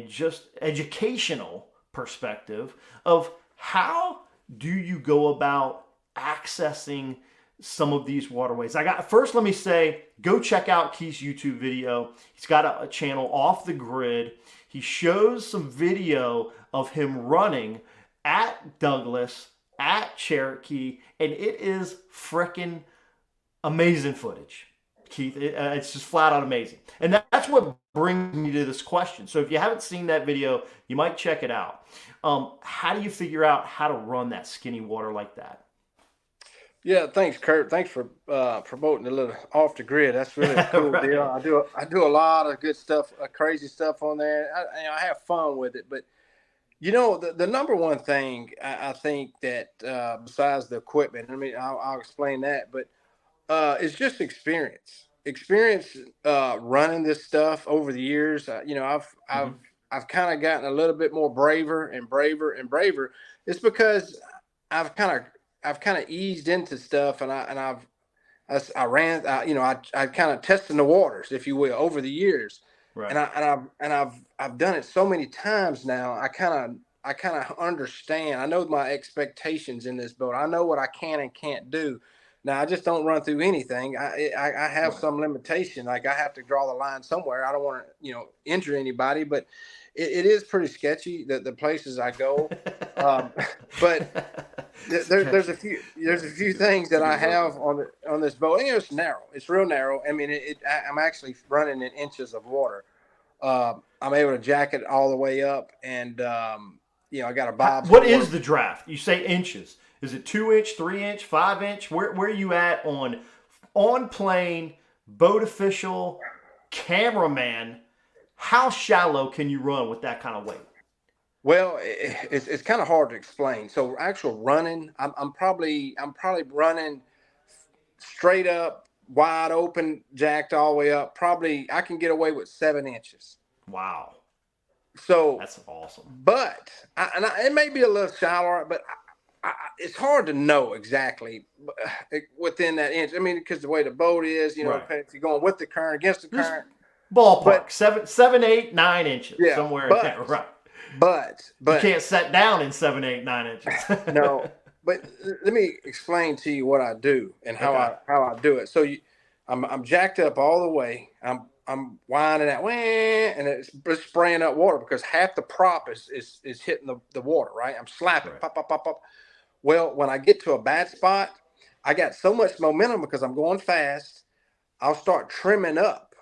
just educational perspective of how do you go about accessing some of these waterways. First, let me say, go check out Keith's YouTube video. He's got a channel, Off the Grid. He shows some video of him running at Douglas, at Cherokee, and it is freaking amazing footage, Keith. It's just flat out amazing. And that's what brings me to this question. So if you haven't seen that video, you might check it out. How do you figure out how to run that skinny water like that? Yeah, thanks, Kurt. Thanks for promoting a little Off the Grid. That's really a cool deal. I do a lot of good stuff, crazy stuff on there. I have fun with it. But the number one thing I think that besides the equipment, I'll explain that, but it's just experience. Experience running this stuff over the years. I've kind of gotten a little bit more braver and braver and braver. It's because I've kind of eased into stuff, and I kind of testing the waters, if you will, over the years. Right. And I've done it so many times now. I kind I kind of understand. I know my expectations in this boat. I know what I can and can't do. Now I just don't run through anything. I have some limitation. Like I have to draw the line somewhere. I don't want to, injure anybody, but it is pretty sketchy the places I go. But there's a few things that I have on this boat. It's narrow. It's real narrow. I mean, I'm actually running in inches of water. I'm able to jack it all the way up, and I got a bob. What is the draft? You say inches. Is it 2-inch, 3-inch, 5-inch? Where are you at on plane, boat official, cameraman? How shallow can you run with that kind of weight? Well, it's kind of hard to explain. So actual running, I'm probably running straight up, wide open, jacked all the way up. Probably I can get away with 7 inches. Wow. So that's awesome. But it may be a little shallower, but it's hard to know exactly within that inch. I mean, because the way the boat is, right. If you're going with the current, against the current. Ballpark, 7, 8, 9 inches, somewhere in there. Right. But you can't set down in 7, 8, 9 inches. No, but let me explain to you what I do and how I do it. So I'm jacked up all the way. I'm winding that way, and it's spraying up water because half the prop is hitting the water. Right, I'm slapping, right. Pop, pop, pop, pop. Well, when I get to a bad spot, I got so much momentum because I'm going fast. I'll start trimming up,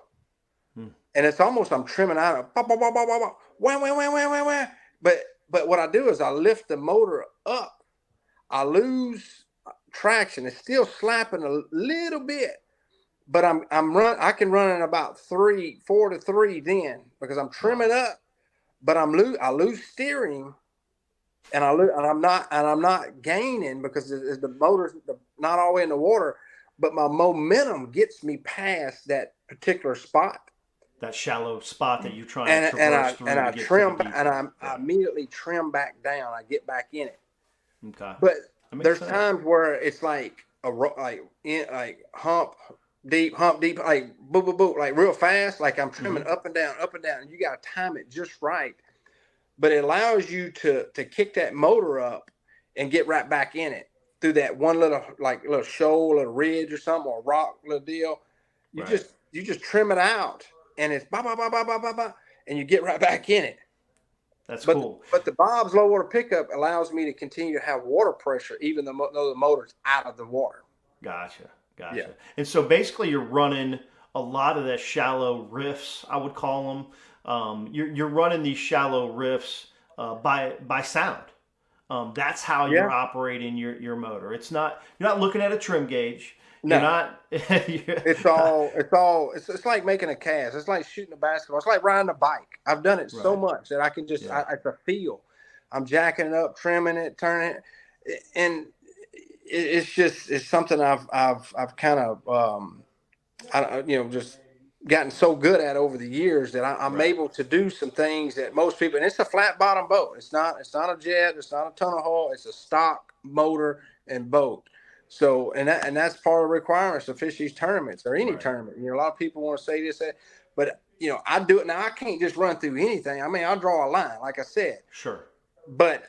and it's almost I'm trimming out of pop, pop, pop, pop, pop, wah, wah, wah, wah, wah, wah. But what I do is I lift the motor up. I lose traction. It's still slapping a little bit, but I can run in about 4 to 3 then because I'm trimming up, but I lose steering, and I'm not gaining because the motor's not all the way in the water, but my momentum gets me past that particular spot. That shallow spot that you try to traverse through. I immediately trim back down. I get back in it. Okay. But there's times where it's like hump deep, like boo, boo, boo, like real fast. Like I'm trimming up and down, and you got to time it just right. But it allows you to kick that motor up and get right back in it through that one little shoal, little ridge or something, or rock little deal. You just trim it out. And it's bah, bah, bah, bah, bah, bah, bah, and you get right back in it. That's cool. But the Bob's low water pickup allows me to continue to have water pressure even though the motor's out of the water. Gotcha. Yeah. And so basically you're running a lot of the shallow riffs, I would call them. You're running these shallow riffs by sound. That's how you're operating your motor. You're not looking at a trim gauge. No, you're not. It's like making a cast. It's like shooting a basketball. It's like riding a bike. I've done it so much that I can just. It's a feel. I'm jacking it up, trimming it, turning it, and it's something I've kind of just gotten so good at over the years that I'm able to do some things that most people. And it's a flat bottom boat. It's not a jet. It's not a tunnel hull. It's a stock motor and boat. So, and that's part of the requirements to fish these tournaments or any tournament. A lot of people want to say this, but I do it now. I can't just run through anything. I mean, I'll draw a line, like I said. Sure. But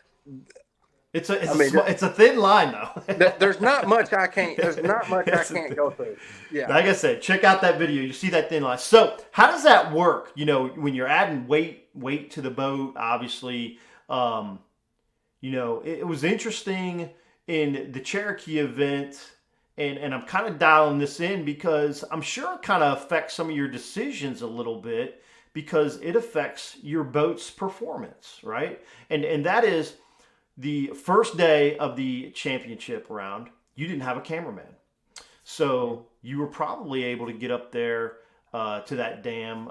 it's a thin line though. There's not much I can't. There's not much I can't go through. Yeah. Like I said, check out that video. You see that thin line. So, how does that work? When you're adding weight to the boat, obviously, it was interesting. In the Cherokee event, and I'm kind of dialing this in because I'm sure it kind of affects some of your decisions a little bit because it affects your boat's performance, right? And that is the first day of the championship round, you didn't have a cameraman. So you were probably able to get up there to that dam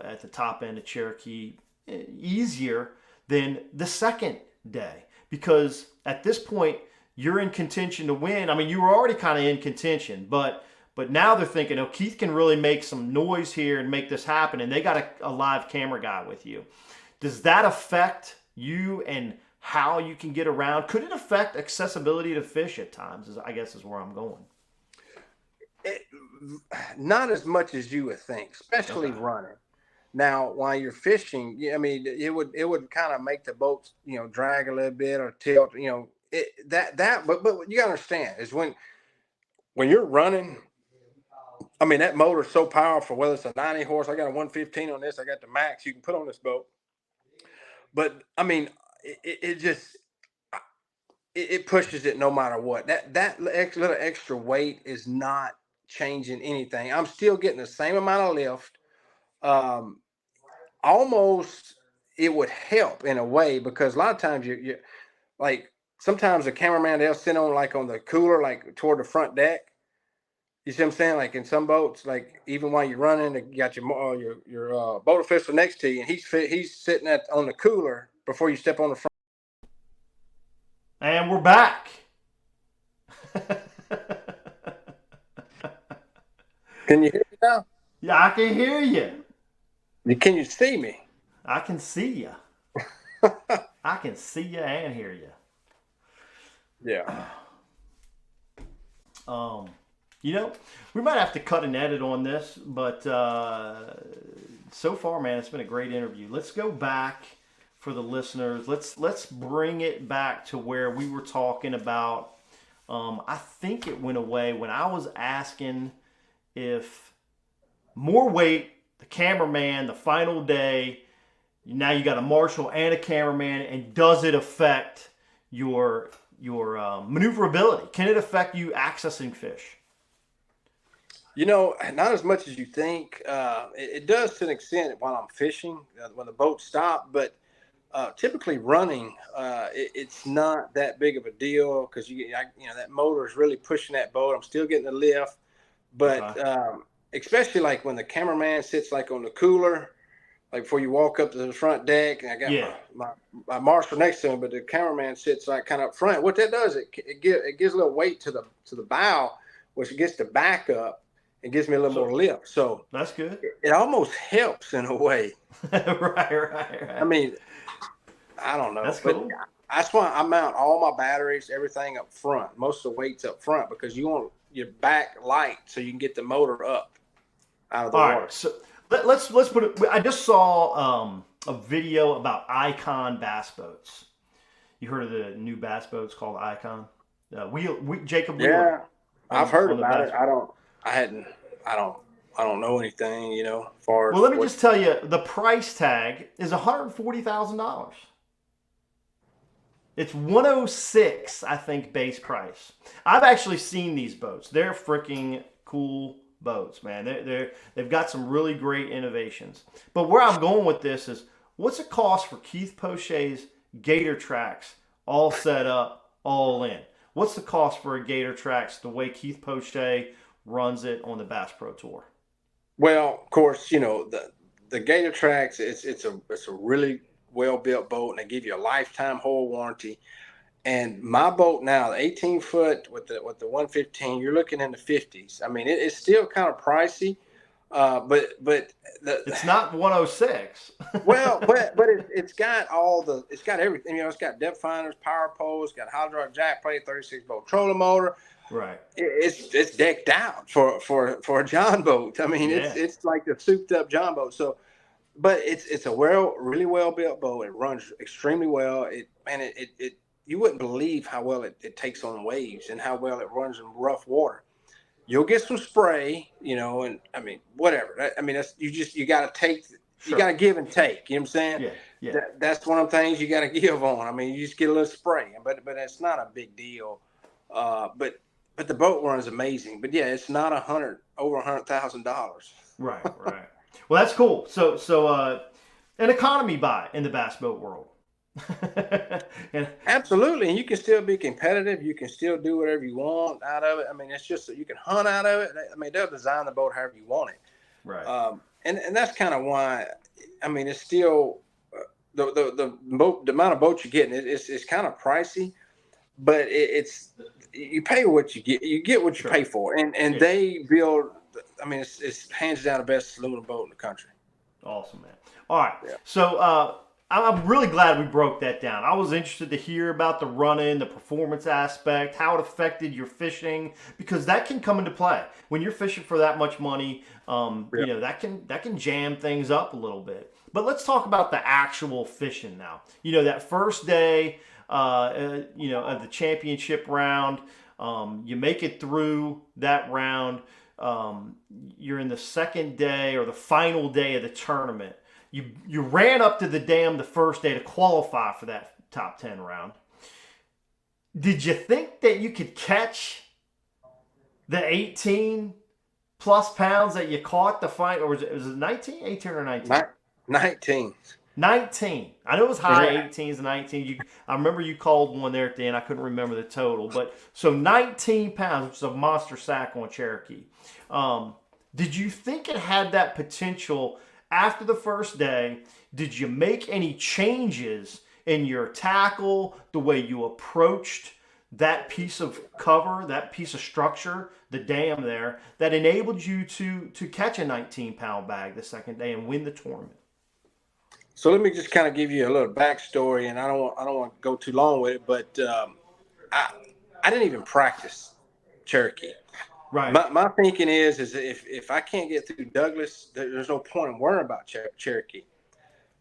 at the top end of Cherokee easier than the second day because at this point, you're in contention to win. I mean, you were already kind of in contention, but now they're thinking, Keith can really make some noise here and make this happen, and they got a live camera guy with you. Does that affect you and how you can get around? Could it affect accessibility to fish at times, I guess is where I'm going. Not as much as you would think, especially running. Now, while you're fishing, I mean, it would kind of make the boat, drag a little bit or tilt, but you gotta understand is when you're running, I mean, that motor is so powerful, whether it's a 90 horse, I got a 115 on this, I got the max you can put on this boat. But I mean, it just, it pushes it no matter what. That little extra weight is not changing anything. I'm still getting the same amount of lift. Almost it would help in a way, because a lot of times you like, sometimes the cameraman, they'll sit on like on the cooler, like toward the front deck. You see what I'm saying? Like in some boats, like even while you're running, you got your boat official next to you, and he's sitting on the cooler before you step on the front. And we're back. Can you hear me now? Yeah, I can hear you. Can you see me? I can see you. I can see you and hear you. Yeah. We might have to cut an edit on this, but so far, man, it's been a great interview. Let's go back for the listeners. Let's bring it back to where we were talking about. I think it went away when I was asking if more weight, the cameraman, the final day, now you got a marshal and a cameraman, and does it affect your maneuverability? Can it affect you accessing fish? Not as much as you think. It does to an extent while I'm fishing, when the boat stops, but typically running, it's not that big of a deal, because that motor is really pushing that boat. I'm still getting the lift, but especially like when the cameraman sits like on the cooler, like before you walk up to the front deck, and I got my marshal next to him, but the cameraman sits like kind of up front. What that does, it gives a little weight to the bow, which gets the back up and gives me a little more lift. So that's good. It almost helps in a way. Right. I mean, I don't know. That's cool. That's why I mount all my batteries, everything up front. Most of the weight's up front, because you want your back light so you can get the motor up out of the water. Right, so let's put it. I just saw a video about Icon bass boats. You heard of the new bass boats called Icon? Jacob Wheeler. Yeah, I've heard about it. I don't know anything, as far as. Well, let me just tell you, the price tag is $140,000. It's $106,000, I think, base price. I've actually seen these boats. They're freaking cool boats, man. They've got some really great innovations. But where I'm going with this is, what's it cost for Keith Poche's Gator Tracks all set up, all in? What's the cost for a Gator Tracks the way Keith Poche runs it on the Bass Pro Tour? Well, of course, the Gator Tracks, it's a really well-built boat, and they give you a lifetime hull warranty. And my boat now, the 18-foot with the 115, you're looking in the 50s. I mean, it's still kind of pricey, but it's not 106. Well, but it's got everything. It's got depth finders, power poles, it's got hydraulic jack plate, 36-volt trolling motor. Right. It's decked out for a John boat. I mean, it's like the souped up John boat. So, but it's a really well built boat. It runs extremely well. You wouldn't believe how well it takes on waves and how well it runs in rough water. You'll get some spray, and I mean, whatever. You got to you got to give and take. You know what I'm saying? Yeah. That's one of the things you got to give on. I mean, you just get a little spray, but it's not a big deal. But the boat runs amazing. But yeah, it's not over $100,000. Right. Well, that's cool. So an economy buy in the bass boat world. Absolutely, and you can still be competitive. You can still do whatever you want out of it. I mean, it's just that you can hunt out of it. I mean, they'll design the boat however you want it. Right. And that's kind of why. I mean, it's still the amount of boats you're getting. It's kind of pricey, but it's you pay what you get. You get what you pay for, and they build. I mean, it's hands down the best aluminum boat in the country. Awesome, man. All right, yeah. So I'm really glad we broke that down. I was interested to hear about the run-in, the performance aspect, how it affected your fishing, because that can come into play when you're fishing for that much money. You know, that can jam things up a little bit. But let's talk about the actual fishing now. You know, that first day, you know, of the championship round, you make it through that round. You're in the second day or the final day of the tournament. You ran up to the dam the first day to qualify for that top 10 round. Did you think that you could catch the 18 plus pounds that you caught the fight, or was it 19, 18 or 19? 19. 19. I know it was high 18s and 19. I remember you called one there at the end. I couldn't remember the total, but so 19 pounds, which is a monster sack on Cherokee. Did you think it had that potential after the first day? Did you make any changes in your tackle, the way you approached that piece of cover, that piece of structure, the dam there, that enabled you to catch a 19-pound bag the second day and win the tournament? So let me just kind of give you a little backstory, and I don't want to go too long with it, but I didn't even practice Cherokee. Right. My thinking is if I can't get through Douglas, there's no point in worrying about Cherokee.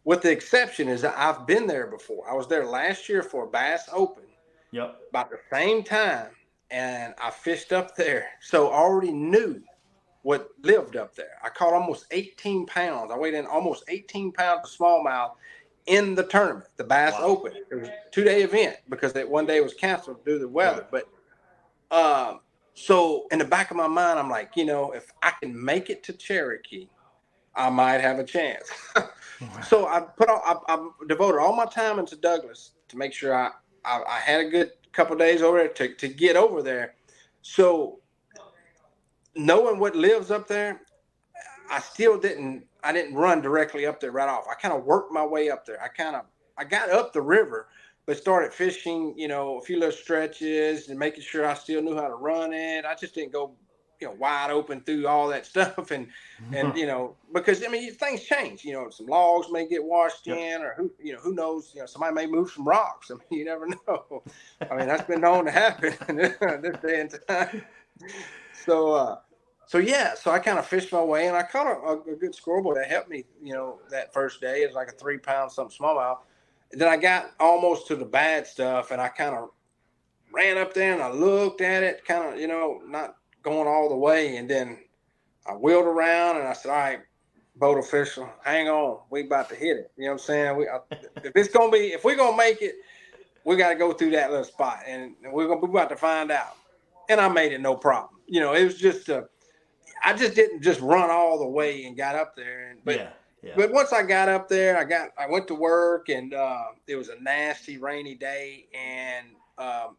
With the exception is that I've been there before. I was there last year for a Bass Open. Yep. About the same time, and I fished up there, so I already knew what lived up there. I caught almost 18 pounds. I weighed in almost 18 pounds of smallmouth in the tournament, the Bass Open. It was a 2-day event because that one day was canceled due to the weather. Right. But so in the back of my mind, I'm like, you know, if I can make it to Cherokee, I might have a chance. So I devoted all my time into Douglas to make sure I had a good couple of days over there to get over there. So knowing what lives up there, I didn't run directly up there right off. I kind of worked my way up there. I got up the river, but started fishing, you know, a few little stretches and making sure I still knew how to run it. I just didn't go, you know, wide open through all that stuff. And you know, because I mean, things change, you know, some logs may get washed in, or who knows, you know, somebody may move some rocks. I mean, you never know. I mean, that's been known to happen this day and time. So I kind of fished my way, and I caught a good scoreboard that helped me, you know, that first day. It was like a 3-pound something smallmouth. Then I got almost to the bad stuff, and I kind of ran up there and I looked at it, kind of, you know, not going all the way. And then I wheeled around and I said, all right, boat official, hang on. We about to hit it. You know what I'm saying? If we're going to make it, we got to go through that little spot, and we're about to find out. And I made it no problem. You know, it was just I just didn't just run all the way and got up there. But once I got up there, I went to work, and it was a nasty rainy day, and I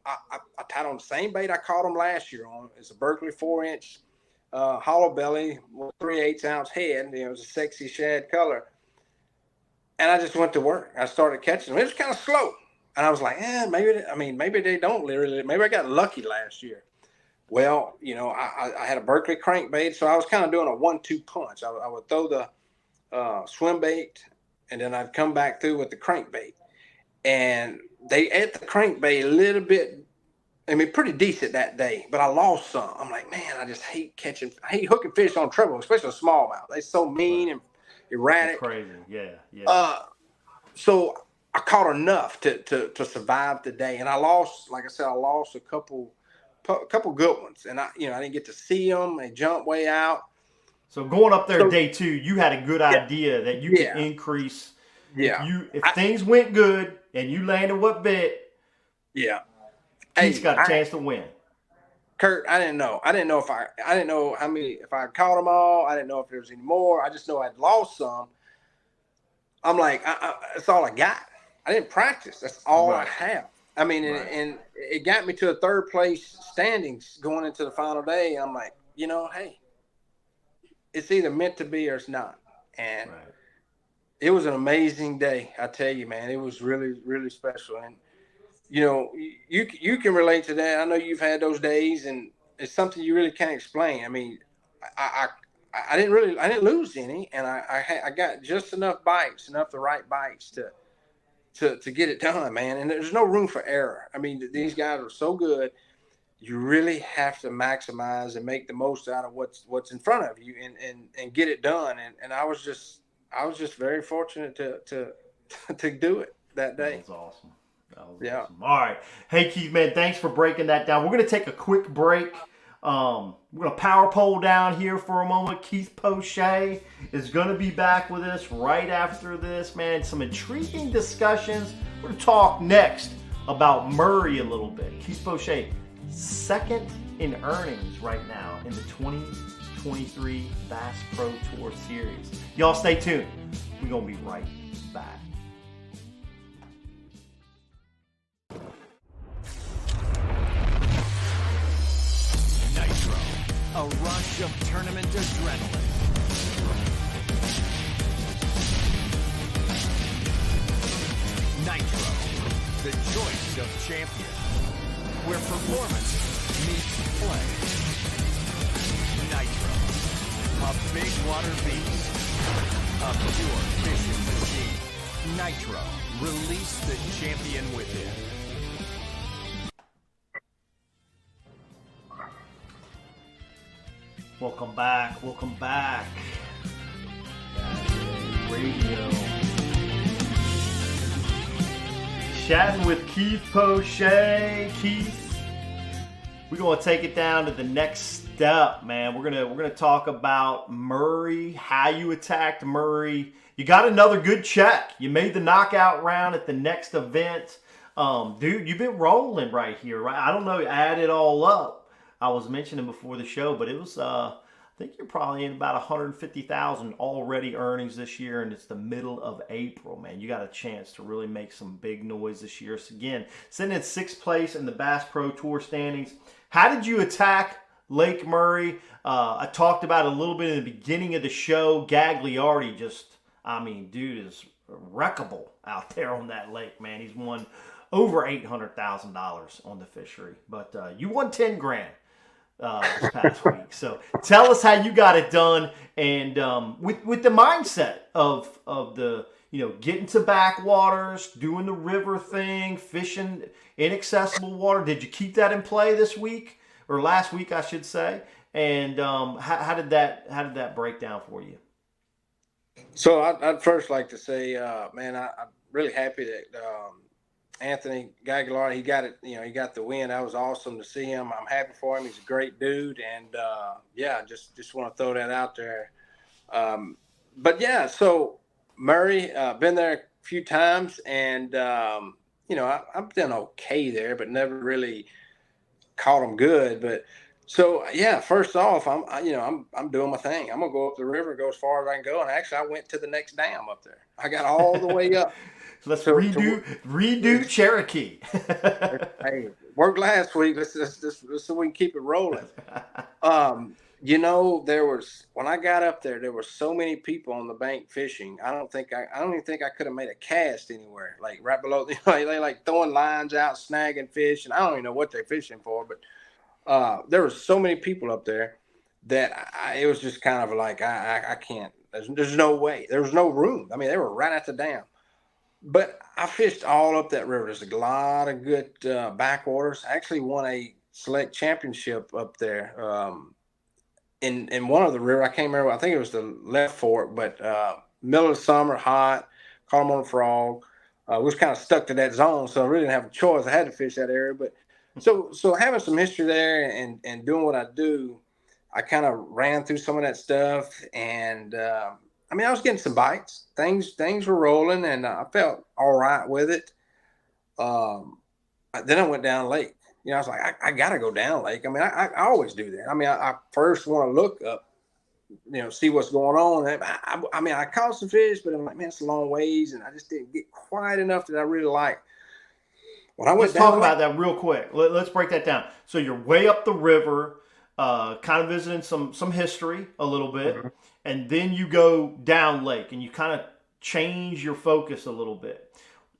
tied on the same bait I caught them last year on. It's a Berkeley 4-inch hollow belly, 3/8 ounce head. You know, it was a sexy shad color, and I just went to work. I started catching them. It was kind of slow, and I was like, maybe they don't literally. Maybe I got lucky last year. Well, you know, I had a Berkeley crankbait, so I was kind of doing a 1-2 punch. I would throw the swim bait, and then I'd come back through with the crankbait. And they ate the crankbait a little bit, I mean, pretty decent that day, but I lost some. I'm like, man, I just hate hooking fish on treble, especially a smallmouth. They're so mean and erratic. That's crazy, yeah. So I caught enough to survive the day, and I lost, like I said, a couple good ones, and I didn't get to see them. They jumped way out. So going up there day 2, you had a good idea that you could increase. Yeah. If things went good and you landed what bit, Keith's got a chance to win. Kurt, I didn't know. I didn't know how many, if I caught them all. I didn't know if there was any more. I just know I'd lost some. I'm like, that's all I got. I didn't practice. That's all I have. I mean, and it got me to a 3rd place standings going into the final day. I'm like, you know, hey, it's either meant to be or it's not. And it was an amazing day. I tell you, man, it was really, really special. And, you know, you can relate to that. I know you've had those days, and it's something you really can't explain. I mean, I didn't lose any, and I got just enough the right bites to get it done, man. And there's no room for error. I mean, these guys are so good. You really have to maximize and make the most out of what's in front of you and get it done. And I was just very fortunate to do it that day. That was awesome. Awesome. All right. Hey, Keith, man, thanks for breaking that down. We're going to take a quick break. We're going to power pole down here for a moment. Keith Poche is going to be back with us right after this, man. Some intriguing discussions. We're going to talk next about Murray a little bit. Keith Poche, second in earnings right now in the 2023 Bass Pro Tour Series. Y'all stay tuned. We're going to be right back. Nitro, a rush of tournament adrenaline. Nitro, the choice of champion, where performance meets play. Nitro, a big water beast, a pure fishing machine. Nitro, release the champion within. Welcome back. Welcome back. Radio. Chatting with Keith Poche. Keith, we're going to take it down to the next step, man. We're gonna talk about Murray, how you attacked Murray. You got another good check. You made the knockout round at the next event. Dude, you've been rolling right here, right? I don't know, add it all up. I was mentioning before the show, but it was, I think you're probably in about 150,000 already earnings this year, and it's the middle of April, man. You got a chance to really make some big noise this year. So again, sitting in 6th place in the Bass Pro Tour standings. How did you attack Lake Murray? I talked about it a little bit in the beginning of the show. Gagliardi dude is wreckable out there on that lake, man. He's won over $800,000 on the fishery, but you won 10 grand. This past week. So tell us how you got it done, and with the mindset of the getting to backwaters, doing the river thing, fishing inaccessible water. Did you keep that in play this week or last week, I should say? And how did that break down for you? So I'd first like to say, man, I'm really happy that Anthony Gagliardi, he got it. He got the win. That was awesome to see him. I'm happy for him. He's a great dude, and just want to throw that out there. But yeah, so Murray, been there a few times, and I've done okay there, but never really caught him good. But so yeah, first off, I'm doing my thing. I'm gonna go up the river, go as far as I can go, and actually, I went to the next dam up there. I got all the way up. Let's redo Cherokee. Hey, worked last week. Let's so we can keep it rolling. When I got up there were so many people on the bank fishing. I don't even think I could have made a cast anywhere. Like right below, they like throwing lines out, snagging fish, and I don't even know what they're fishing for. But there were so many people up there that it was just kind of like I can't. There's no way. There was no room. I mean, they were right at the dam. But I fished all up that river. There's a lot of good backwaters. I actually won a select championship up there in one of the river. I can't remember. I think it was the left fork, but middle of the summer, hot, caught them on a frog. We was kind of stuck to that zone, so I really didn't have a choice. I had to fish that area. But so having some history there and doing what I do, I kind of ran through some of that stuff, and I was getting some bites. Things were rolling, and I felt all right with it. Then I went down lake. I was like, I got to go down lake. I always do that. I first want to look up, see what's going on. I caught some fish, but I'm like, man, it's a long ways, and I just didn't get quite enough that I really like. Let's talk about that real quick. Let's break that down. So you're way up the river, kind of visiting some history a little bit. Mm-hmm. And then you go down lake and you kind of change your focus a little bit.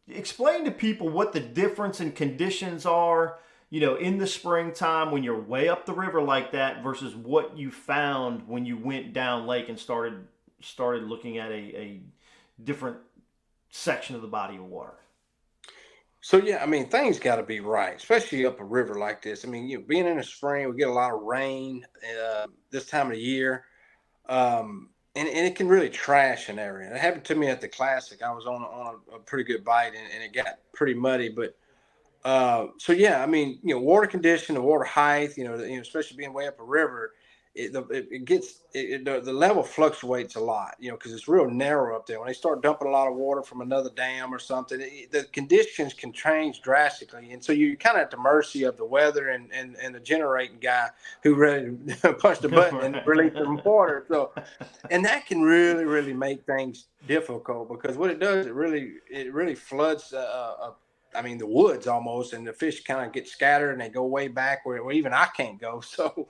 Explain to people what the difference in conditions are, in the springtime when you're way up the river like that versus what you found when you went down lake and started looking at a different section of the body of water. So yeah, I mean, things got to be right, especially up a river like this. I mean, being in the spring, we get a lot of rain this time of the year, and it can really trash an area. It happened to me at the Classic. I was on a pretty good bite, and it got pretty muddy. But so yeah, I mean, water condition, the water height, especially being way up a river, the level fluctuates a lot, because it's real narrow up there. When they start dumping a lot of water from another dam or something, the conditions can change drastically, and so you're kind of at the mercy of the weather and the generating guy who ready to push the button and release some water. So, and that can really make things difficult, because what it does, it really floods I mean, the woods almost, and the fish kind of get scattered and they go way back where even I can't go. So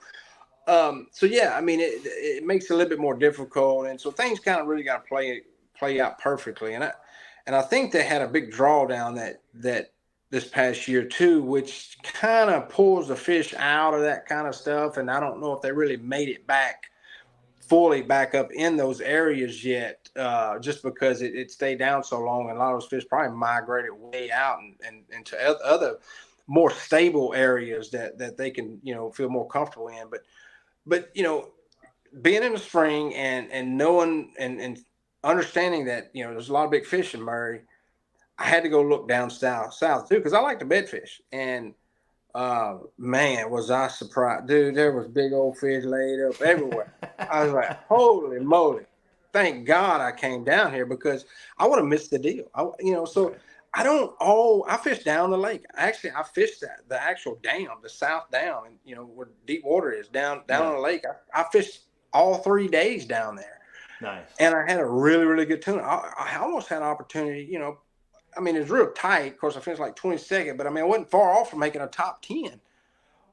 yeah, I mean, it makes it a little bit more difficult, and so things kind of really got to play out perfectly. And I think they had a big drawdown that this past year too, which kind of pulls the fish out of that kind of stuff. And I don't know if they really made it fully back up in those areas yet, just because it stayed down so long, and a lot of those fish probably migrated way out and into other more stable areas that they can feel more comfortable in. But being in the spring and knowing and understanding that there's a lot of big fish in Murray, I had to go look down south too, because I like to bed fish. And man, was I surprised, dude! There was big old fish laid up everywhere. I was like, holy moly! Thank God I came down here, because I would have missed the deal. So I fish down the lake. Actually, I fished the actual dam, the south dam, and where deep water is down on the lake. I fished all 3 days down there. Nice. And I had a really good tuna. I almost had an opportunity, I mean, it's real tight. Of course, I finished like 22nd, but I mean, I wasn't far off from making a top 10.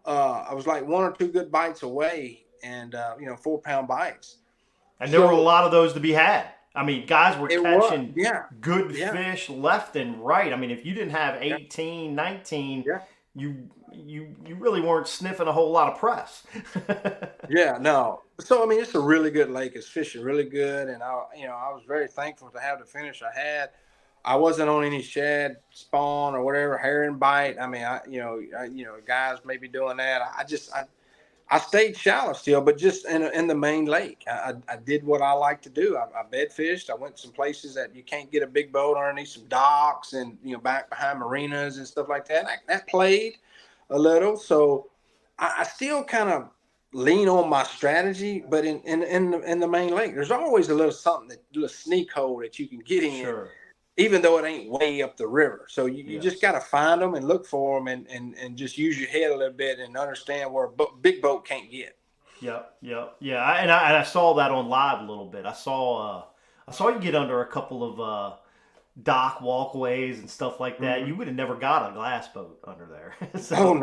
I was like 1 or 2 good bites away, and 4-pound bites. And there were a lot of those to be had. I mean, guys were catching good fish left and right. I mean, if you didn't have 18, 19, you really weren't sniffing a whole lot of press. Yeah, no. So I mean, it's a really good lake. It's fishing really good, and I was very thankful to have the finish I had. I wasn't on any shad spawn or whatever, herring bite. I mean, guys may be doing that. I stayed shallow still, but just in the main lake. I did what I like to do. I bed fished. I went some places that you can't get a big boat underneath some docks, and back behind marinas and stuff like that. That played a little. So I still kind of lean on my strategy, but in the main lake, there's always a little something, a little sneak hole that you can get in. Sure. Even though it ain't way up the river. So you just got to find them and look for them, and just use your head a little bit and understand where a big boat can't get. Yeah. And I saw that on live a little bit. I saw you get under a couple of dock walkways and stuff like that. Mm-hmm. You would have never got a glass boat under there. So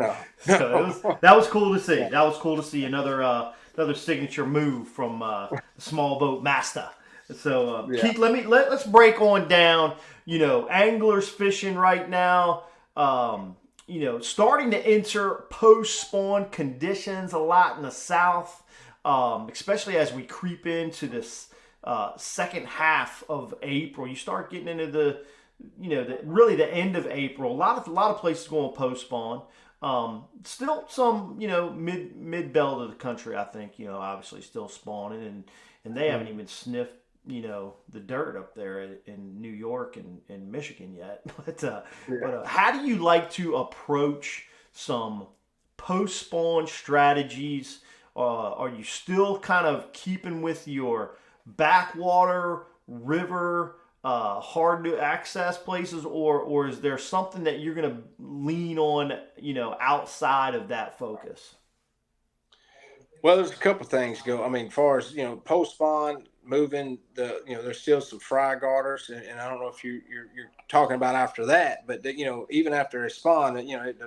that was cool to see. That was cool to see another signature move from the small boat master. So Keith, let's break on down. Anglers fishing right now. Starting to enter post-spawn conditions a lot in the south, especially as we creep into this second half of April. You start getting into the end of April. A lot of places going post-spawn. Still some mid belt of the country, I think, obviously still spawning, and they haven't even sniffed the dirt up there in New York and Michigan yet. But how do you like to approach some post-spawn strategies? Are you still kind of keeping with your backwater, river, hard to access places, or is there something that you're going to lean on, outside of that focus? Well, there's a couple things go. I mean, as far as post-spawn, moving there's still some fry garters, and I don't know if you're talking about after that, but even after a spawn,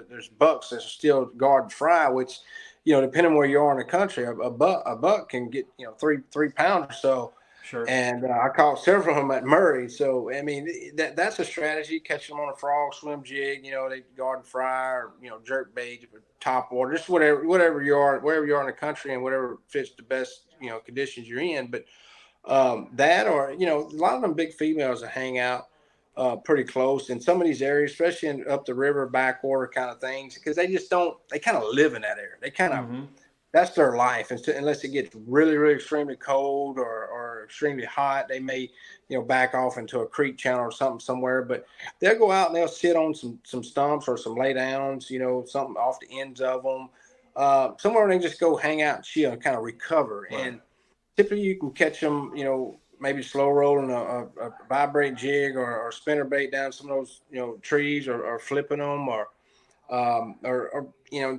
there's bucks that are still guarding fry, which depending where you are in the country, a buck can get 3 pounds or so. Sure. And I caught several of them at Murray. So I mean, that's a strategy. Catch them on a frog swim jig. They guard fry, or jerk bait, top water, just whatever you are, wherever you are in the country, and whatever fits the best conditions you're in. But that, or a lot of them big females that hang out pretty close in some of these areas, especially up the river, backwater kind of things, because they kind of live in that area. They kind of, that's their life. And unless it gets really, really extremely cold or extremely hot, they may, back off into a creek channel or something somewhere. But they'll go out and they'll sit on some stumps or some lay downs, something off the ends of them, somewhere they can just go hang out and chill and kind of recover. Right. And typically you can catch them, maybe slow rolling a vibrate jig or spinner bait down some of those, trees or flipping them or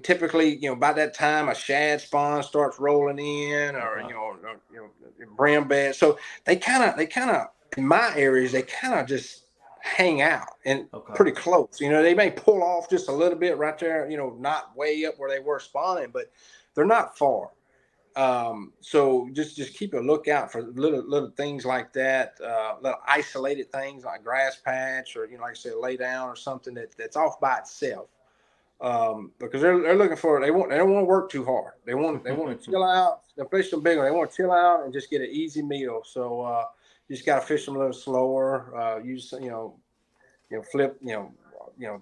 typically, by that time a shad spawn starts rolling in or, brim bed. So they kind of, in my areas, they kind of just hang out and pretty close. They may pull off just a little bit right there, not way up where they were spawning, but they're not far. So just keep a lookout for little things like that, little isolated things like grass patch or, like I said, lay down or something that's off by itself. Because they're looking for, they don't want to work too hard. They want to chill out. They'll fish them bigger. They want to chill out and just get an easy meal. So, you just got to fish them a little slower, use, flip,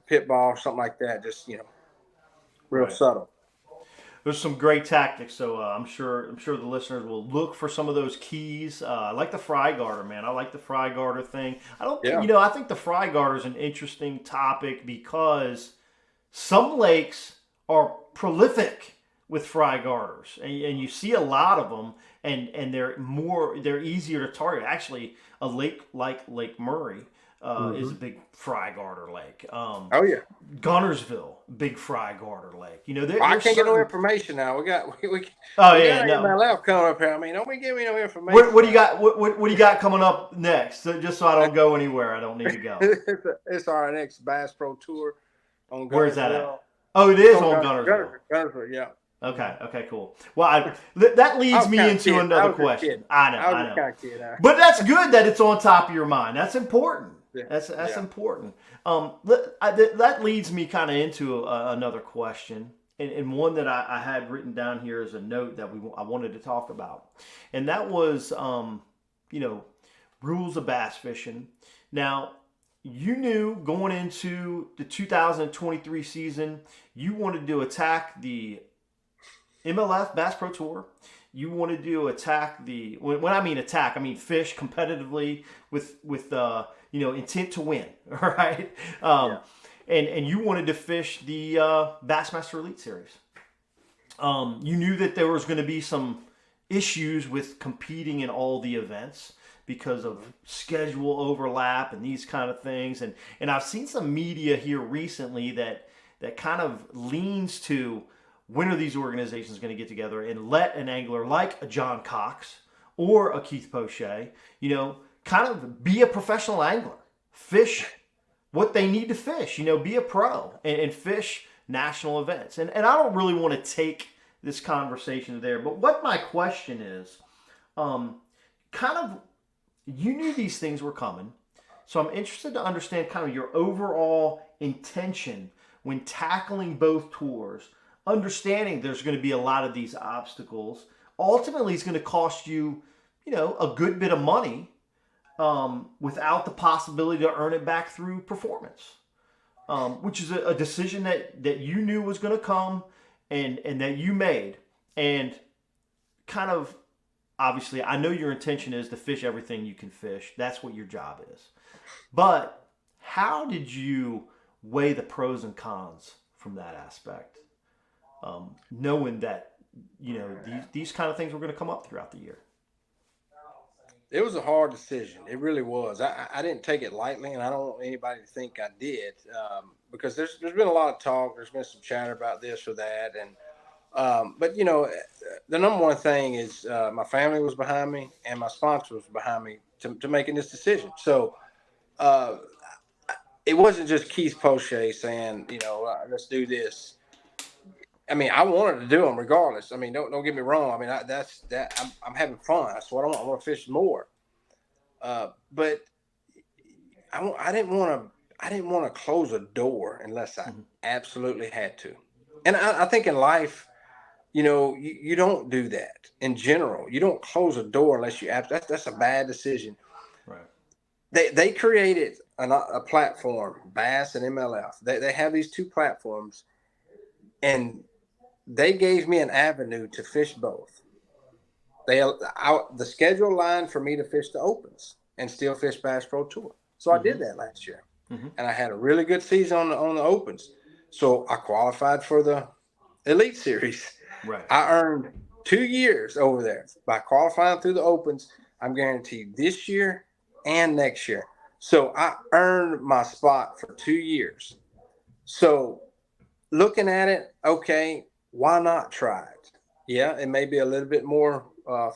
pit ball or something like that. Just, real subtle. There's some great tactics, so I'm sure the listeners will look for some of those keys. I like the fry garter, man. I like the fry garter thing. I think the fry garter is an interesting topic because some lakes are prolific with fry garters, and you see a lot of them, and they're easier to target. Actually, a lake like Lake Murray is a big fry garter lake. Gunnersville, big fry garter lake. I can't get no information now. We got MLF coming up here. I mean, don't be giving me no information. What do you got? What do you got coming up next? Just so I don't go anywhere. I don't need to go. It's our next Bass Pro Tour on Gunnersville. Where's that at? Oh, it is on Gunnersville. Gunnersville, yeah. Okay, cool. Well, that leads me into another question. I know. But that's good that it's on top of your mind. That's important. Yeah. That's important. That leads me kind of into another question, and one that I had written down here as a note that I wanted to talk about, and that was rules of bass fishing. Now, you knew going into the 2023 season, you wanted to attack the MLF Bass Pro Tour. You wanted to attack when I mean attack, I mean fish competitively with intent to win, right? And you wanted to fish the Bassmaster Elite Series. You knew that there was going to be some issues with competing in all the events because of schedule overlap and these kind of things. And I've seen some media here recently that kind of leans to, when are these organizations going to get together and let an angler like a John Cox or a Keith Poche, kind of be a professional angler, fish what they need to fish, be a pro and fish national events. And I don't really want to take this conversation there, but what my question is, you knew these things were coming. So I'm interested to understand kind of your overall intention when tackling both tours, understanding there's going to be a lot of these obstacles. Ultimately, it's going to cost you, a good bit of money without the possibility to earn it back through performance, which is a decision that you knew was going to come and that you made. And kind of, obviously, I know your intention is to fish everything you can fish. That's what your job is. But how did you weigh the pros and cons from that aspect? Knowing that, these kind of things were going to come up throughout the year. It was a hard decision. It really was. I didn't take it lightly, and I don't want anybody to think I did, because there's been a lot of talk. There's been some chatter about this or that. But the number one thing is my family was behind me and my sponsor was behind me to making this decision. So it wasn't just Keith Poche saying, let's do this. I mean, I wanted to do them regardless. I mean, don't get me wrong. I mean, I'm having fun. That's what I want. I want to fish more. But I didn't want to close a door unless I absolutely had to. And I think in life, you don't do that in general. You don't close a door unless you that's a bad decision. Right. They created a platform, Bass and MLF. They have these two platforms, and they gave me an avenue to fish both. The schedule line for me to fish the Opens and still fish Bass Pro Tour. So I did that last year, and I had a really good season on the Opens. So I qualified for the Elite Series. Right. I earned 2 years over there by qualifying through the Opens. I'm guaranteed this year and next year. So I earned my spot for 2 years. So looking at it, okay, why not try it? Yeah, it may be a little bit more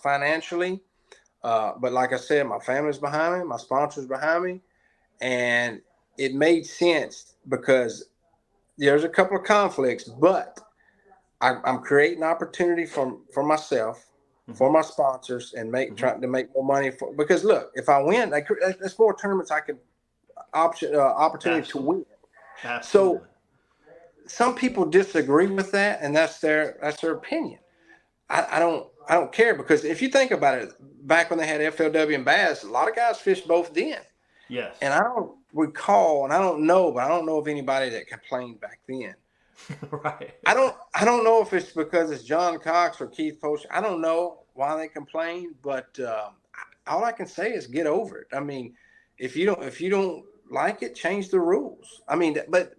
financially, but like I said, my family's behind me, my sponsors behind me, and it made sense because there's a couple of conflicts, but I'm creating opportunity for myself, for my sponsors, and trying to make more money because look, if I win, there's more tournaments I could opportunity to win. Absolutely. So some people disagree with that, and that's their opinion. I don't care because if you think about it, back when they had FLW and Bass, a lot of guys fished both then. Yes. And I don't recall, and I don't know of anybody that complained back then. Right. I don't know if it's because it's John Cox or Keith Poche. I don't know why they complain, but all I can say is get over it. I mean, if you don't like it, change the rules. I mean, but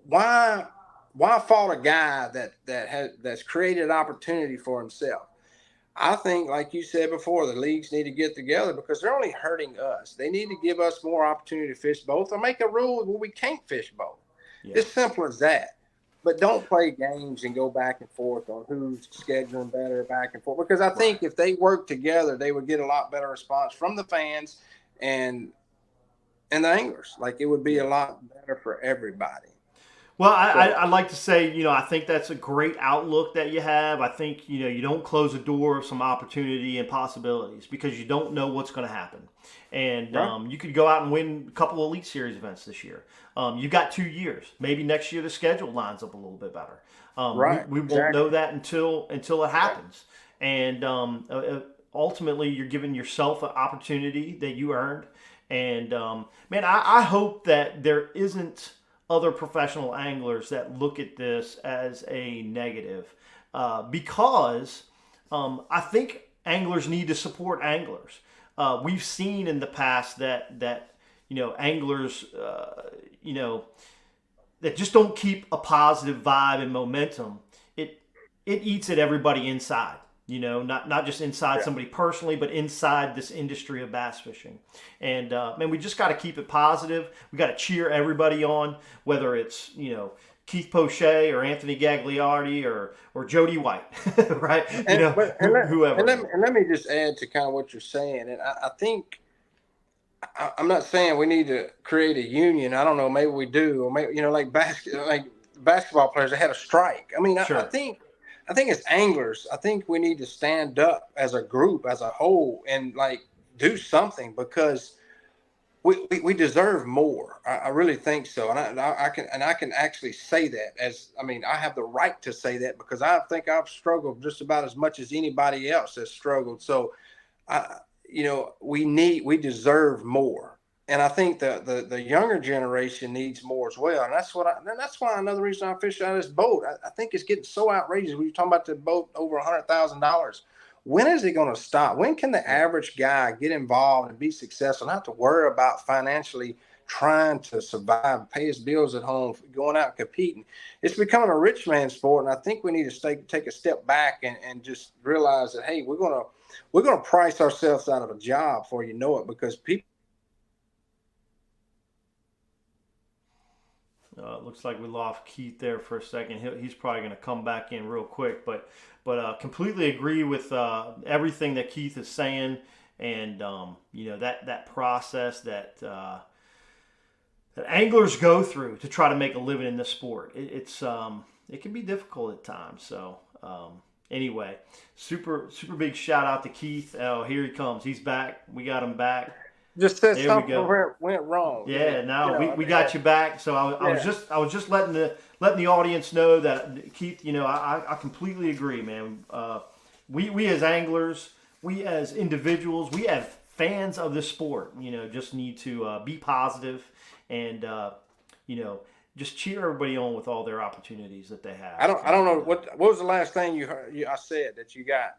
why fault a guy that's created an opportunity for himself? I think, like you said before, the leagues need to get together because they're only hurting us. They need to give us more opportunity to fish both, or make a rule where we can't fish both. Yeah. It's simple as that. But don't play games and go back and forth on who's scheduling better back and forth. Because I think if they work together, they would get a lot better response from the fans and the anglers. Like, it would be a lot better for everybody. Well, I'd like to say, I think that's a great outlook that you have. I think, you don't close the door of some opportunity and possibilities because you don't know what's going to happen. And you could go out and win a couple of Elite Series events this year. You've got 2 years. Maybe next year the schedule lines up a little bit better. We won't know that until it happens. And ultimately, you're giving yourself an opportunity that you earned. And, man, I hope that there isn't other professional anglers that look at this as a negative because I think anglers need to support anglers. We've seen in the past that anglers that just don't keep a positive vibe and momentum, it eats at everybody inside. Not just inside somebody personally, but inside this industry of bass fishing. And, man, we just got to keep it positive. We got to cheer everybody on, whether it's, Keith Poche or Anthony Gagliardi or Jody White, right? Whoever. And let me just add to kind of what you're saying. And I think, I'm not saying we need to create a union. I don't know, maybe we do. Or maybe, like basketball players, they had a strike. I mean, sure. I think as anglers, I think we need to stand up as a group, as a whole, and do something because we deserve more. I really think so, and I can actually say that I have the right to say that because I think I've struggled just about as much as anybody else has struggled. So, we deserve more. And I think the younger generation needs more as well. And that's why another reason I fish out of this boat. I think it's getting so outrageous. When you're talking about the boat over $100,000, when is it going to stop? When can the average guy get involved and be successful, not have to worry about financially trying to survive, pay his bills at home, going out and competing? It's becoming a rich man's sport. And I think we need to take a step back and just realize that, hey, we're going to price ourselves out of a job before you know it, because people. Looks like we lost Keith there for a second. He's probably going to come back in real quick, but completely agree with everything that Keith is saying, and that process that anglers go through to try to make a living in this sport. It can be difficult at times. So anyway, super big shout out to Keith. Oh, here he comes. He's back. We got him back. Just said something where it went wrong. Yeah, no, we got you back. So I was just letting the audience know that, Keith, I completely agree, man. We as anglers, we as individuals, we have fans of this sport, just need to be positive and, just cheer everybody on with all their opportunities that they have. I don't know what was the last thing you heard? I said that you got.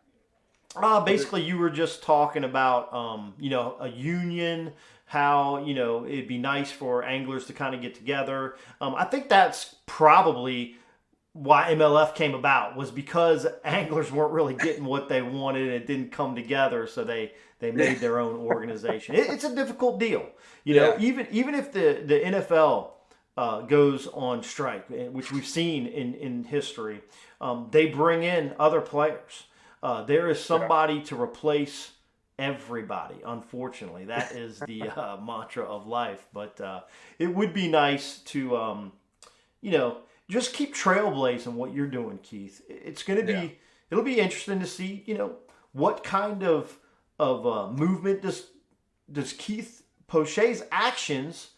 Basically, you were just talking about, a union, how, it'd be nice for anglers to kind of get together. I think that's probably why MLF came about, was because anglers weren't really getting what they wanted and it didn't come together, so they made their own organization. It's a difficult deal. Even if the NFL goes on strike, which we've seen in history, they bring in other players. There is somebody to replace everybody. Unfortunately, that is the mantra of life. But it would be nice to, just keep trailblazing what you're doing, Keith. It's going to be, it'll be interesting to see, what kind of movement does Keith Poche's actions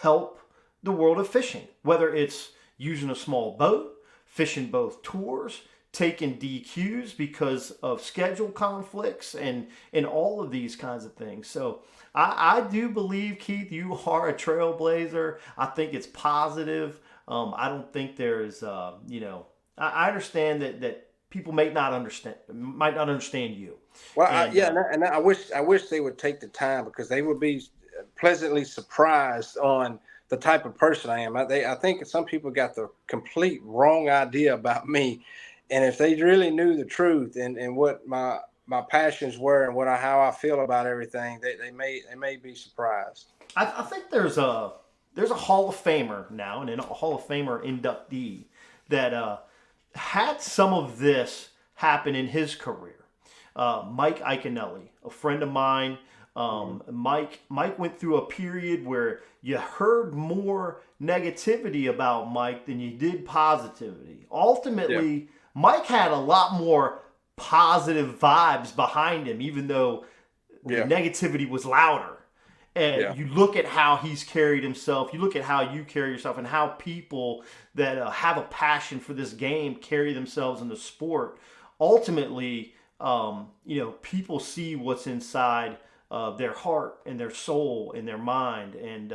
help the world of fishing? Whether it's using a small boat, fishing both tours, taking DQs because of schedule conflicts, and all of these kinds of things. So I do believe, Keith, you are a trailblazer. I think it's positive. I don't think there's, I understand that people might not understand you. Well, I wish they would take the time, because they would be pleasantly surprised on the type of person I am. I think some people got the complete wrong idea about me. And if they really knew the truth and what my passions were and how I feel about everything, they may be surprised. I think there's a Hall of Famer now, and a Hall of Famer inductee that had some of this happen in his career. Mike Iaconelli, a friend of mine. Mike went through a period where you heard more negativity about Mike than you did positivity. Ultimately, Mike had a lot more positive vibes behind him, even though the negativity was louder. And you look at how he's carried himself, you look at how you carry yourself, and how people that have a passion for this game carry themselves in the sport. Ultimately, people see what's inside their heart and their soul and their mind, and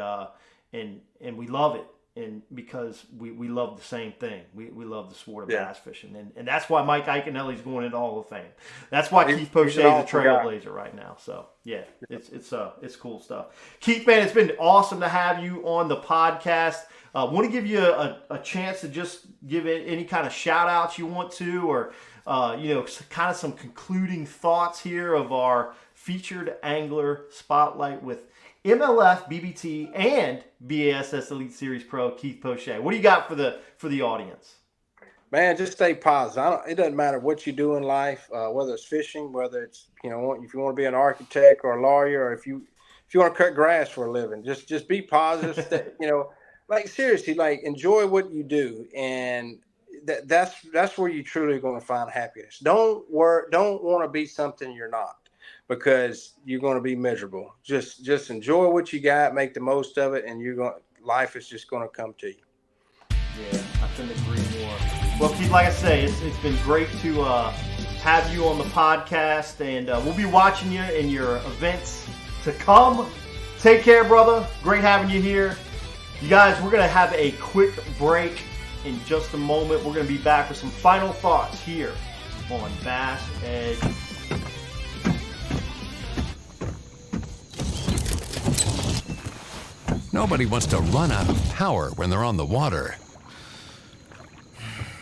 we love it. And because we love the same thing, we love the sport of bass fishing, and that's why Mike Iaconelli's going into Hall of Fame. That's why Keith Poche is a trailblazer right now. So it's cool stuff. Keith, man, it's been awesome to have you on the podcast. Want to give you a chance to just give it any kind of shout outs you want to, or kind of some concluding thoughts here of our featured angler spotlight with MLF, BPT, and BASS Elite Series Pro Keith Poche. What do you got for the audience? Man, just stay positive. It doesn't matter what you do in life, whether it's fishing, whether it's if you want to be an architect or a lawyer, or if you want to cut grass for a living, just be positive. Seriously, enjoy what you do, and that's where you truly are going to find happiness. Don't want to be something you're not, because you're going to be miserable. Just enjoy what you got, make the most of it, and life is just going to come to you. Yeah, I couldn't agree more. Well, Keith, like I say, it's been great to have you on the podcast, and we'll be watching you in your events to come. Take care, brother. Great having you here. You guys, we're going to have a quick break in just a moment. We're going to be back with some final thoughts here on BassEdge. Nobody wants to run out of power when they're on the water.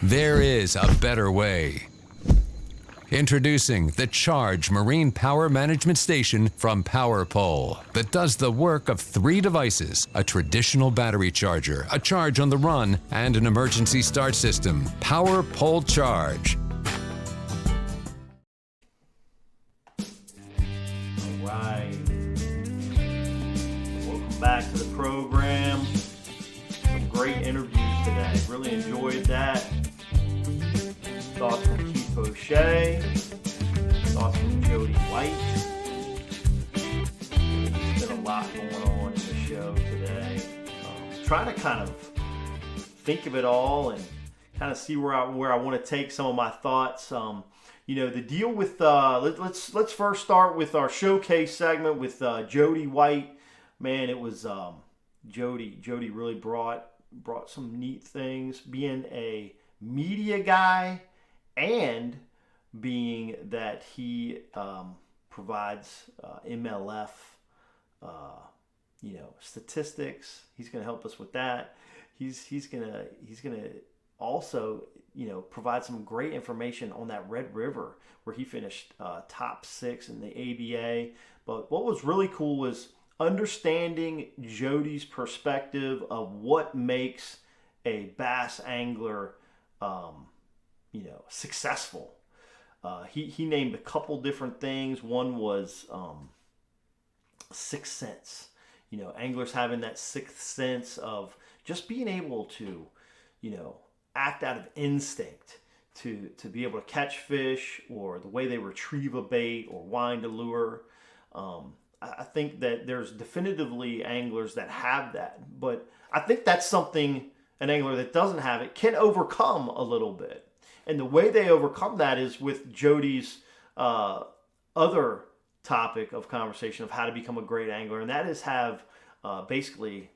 There is a better way. Introducing the Charge Marine Power Management Station from PowerPole that does the work of 3 devices: a traditional battery charger, a charge on the run, and an emergency start system. PowerPole Charge. All right. Welcome back to the program. Some great interviews today. Really enjoyed that. Thoughts from Keith Poche. Thoughts from Jody White. There's been a lot going on in the show today. Trying to kind of think of it all and kind of see where I want to take some of my thoughts. The deal with let's first start with our showcase segment with Jody White. Man, it was Jody really brought some neat things, being a media guy and being that he provides MLF statistics. He's going to help us with that. He's gonna also provide some great information on that Red River where he finished top 6 in the ABA. But what was really cool was understanding Jody's perspective of what makes a bass angler successful. He named a couple different things. One was sixth sense. Anglers having that sixth sense of just being able to, act out of instinct to be able to catch fish, or the way they retrieve a bait or wind a lure. I think that there's definitively anglers that have that, but I think that's something an angler that doesn't have it can overcome a little bit. And the way they overcome that is with Jody's other topic of conversation of how to become a great angler, and that is have basically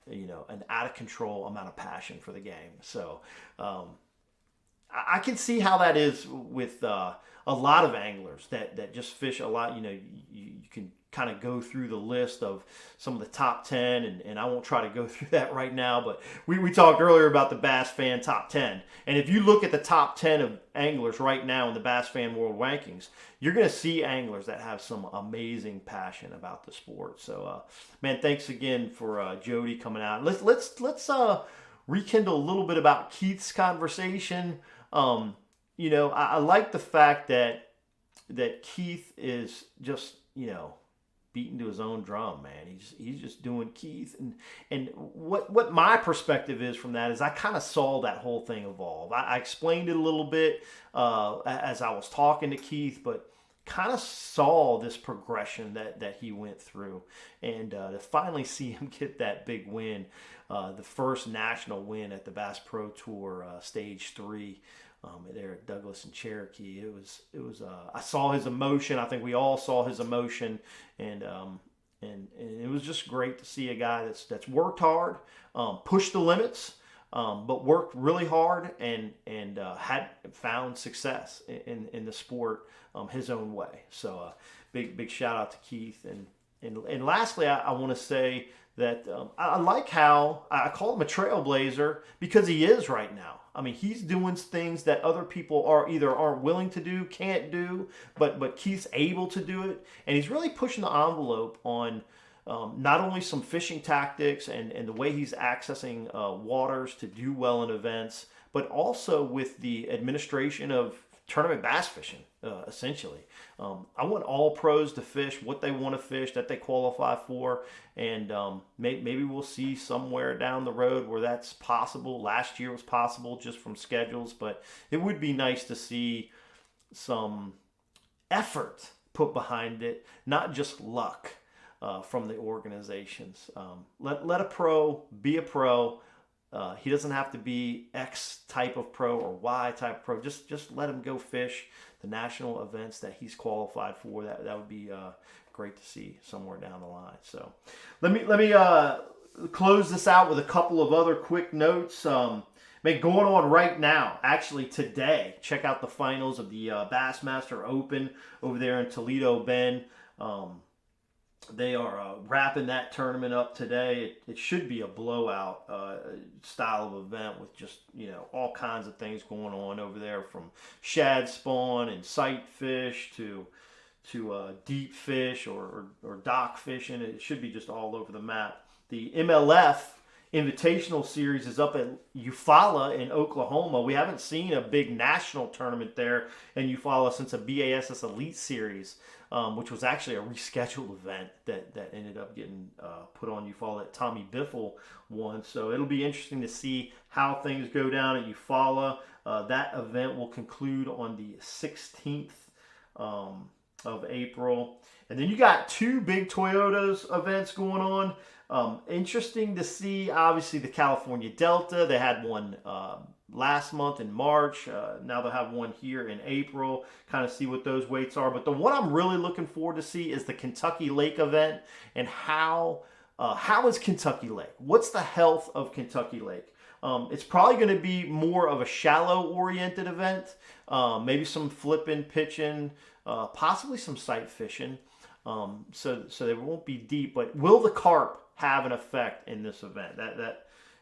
an out of control amount of passion for the game. So I can see how that is with a lot of anglers that just fish a lot. You can kind of go through the list of some of the top 10, and I won't try to go through that right now, but we talked earlier about the Bass Fan top 10. And if you look at the top 10 of anglers right now in the Bass Fan World Rankings, you're going to see anglers that have some amazing passion about the sport. So, man, thanks again for Jody coming out. Let's rekindle a little bit about Keith's conversation. I like the fact that Keith is just, beating to his own drum, man. He's just doing Keith, and what my perspective is from that is I kind of saw that whole thing evolve. I explained it a little bit as I was talking to Keith, but kind of saw this progression that he went through, and to finally see him get that big win, the first national win at the Bass Pro Tour Stage 3. There at Douglas and Cherokee, it was. I saw his emotion. I think we all saw his emotion, and it was just great to see a guy that's worked hard, pushed the limits, but worked really hard and had found success in the sport his own way. So big shout out to Keith, and lastly, I want to say that I like how I call him a trailblazer, because he is right now. I mean, he's doing things that other people aren't willing to do, can't do, but Keith's able to do it. And he's really pushing the envelope on not only some fishing tactics and the way he's accessing waters to do well in events, but also with the administration of tournament bass fishing, essentially. I want all pros to fish what they want to fish, that they qualify for, and maybe we'll see somewhere down the road where that's possible. Last year was possible just from schedules, but it would be nice to see some effort put behind it, not just luck from the organizations. Let a pro be a pro. He doesn't have to be X type of pro or Y type of pro. Just let him go fish the national events that he's qualified for. That would be great to see somewhere down the line. So let me close this out with a couple of other quick notes. Going on right now, actually today, check out the finals of the Bassmaster Open over there in Toledo Bend. They are wrapping that tournament up today. It should be a blowout style of event with just, all kinds of things going on over there, from shad spawn and sight fish to deep fish or dock fishing. It should be just all over the map. The MLF Invitational Series is up at Eufaula in Oklahoma. We haven't seen a big national tournament there in Eufaula since a BASS Elite Series, which was actually a rescheduled event that ended up getting put on Eufaula that Tommy Biffle won. So it'll be interesting to see how things go down at Eufaula. That event will conclude on the 16th of April. And then you got two big Toyota's events going on. Interesting to see, obviously, the California Delta. They had one last month in March. Now they'll have one here in April, kind of see what those weights are. But the one I'm really looking forward to see is the Kentucky Lake event, and how is Kentucky Lake? What's the health of Kentucky Lake? It's probably going to be more of a shallow-oriented event, maybe some flipping, pitching, possibly some sight fishing. So they won't be deep. But will the carp have an effect in this event?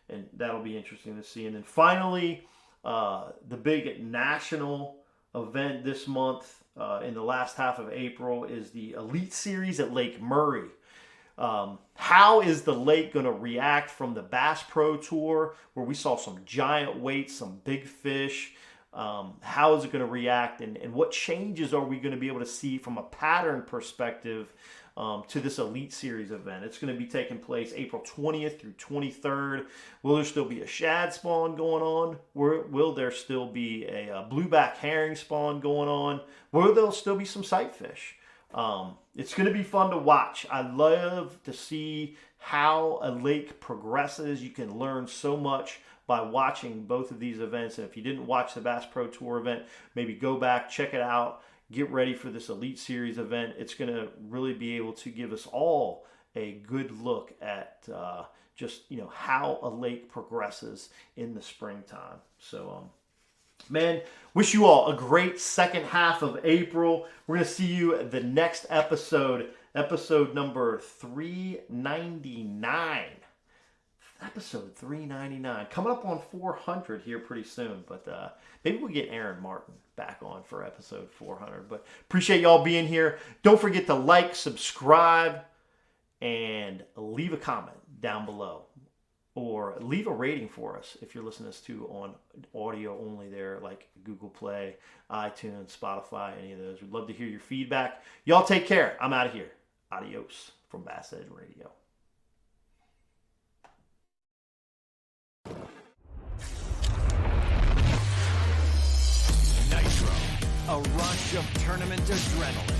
And that'll be interesting to see. And then finally, the big national event this month in the last half of April is the Elite Series at Lake Murray. How is the lake going to react from the Bass Pro Tour, where we saw some giant weights, some big fish? How is it going to react, and what changes are we going to be able to see from a pattern perspective to this Elite Series event? It's going to be taking place April 20th through 23rd. Will there still be a shad spawn going on? Will there still be a blueback herring spawn going on? Will there still be some sight fish? It's going to be fun to watch. I love to see how a lake progresses. You can learn so much by watching both of these events. And if you didn't watch the Bass Pro Tour event, maybe go back, check it out, get ready for this Elite Series event. It's going to really be able to give us all a good look at just, how a lake progresses in the springtime. So, man, wish you all a great second half of April. We're going to see you at the next episode number 399. Episode 399. Coming up on 400 here pretty soon. But maybe we'll get Aaron Martin back on for episode 400. But appreciate y'all being here. Don't forget to like, subscribe, and leave a comment down below. Or leave a rating for us if you're listening to us too on audio only there, like Google Play, iTunes, Spotify, any of those. We'd love to hear your feedback. Y'all take care. I'm out of here. Adios from BassEdge Radio. Nitro, a rush of tournament adrenaline.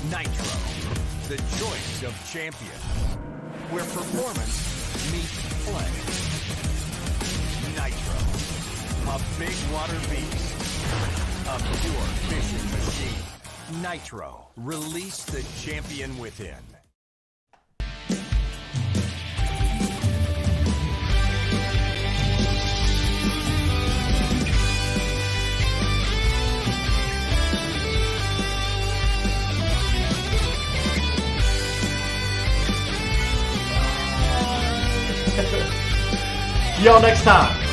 Nitro, the choice of champion, where performance meets play. Nitro, a big water beast, a pure fishing machine. Nitro, release the champion within. See y'all next time.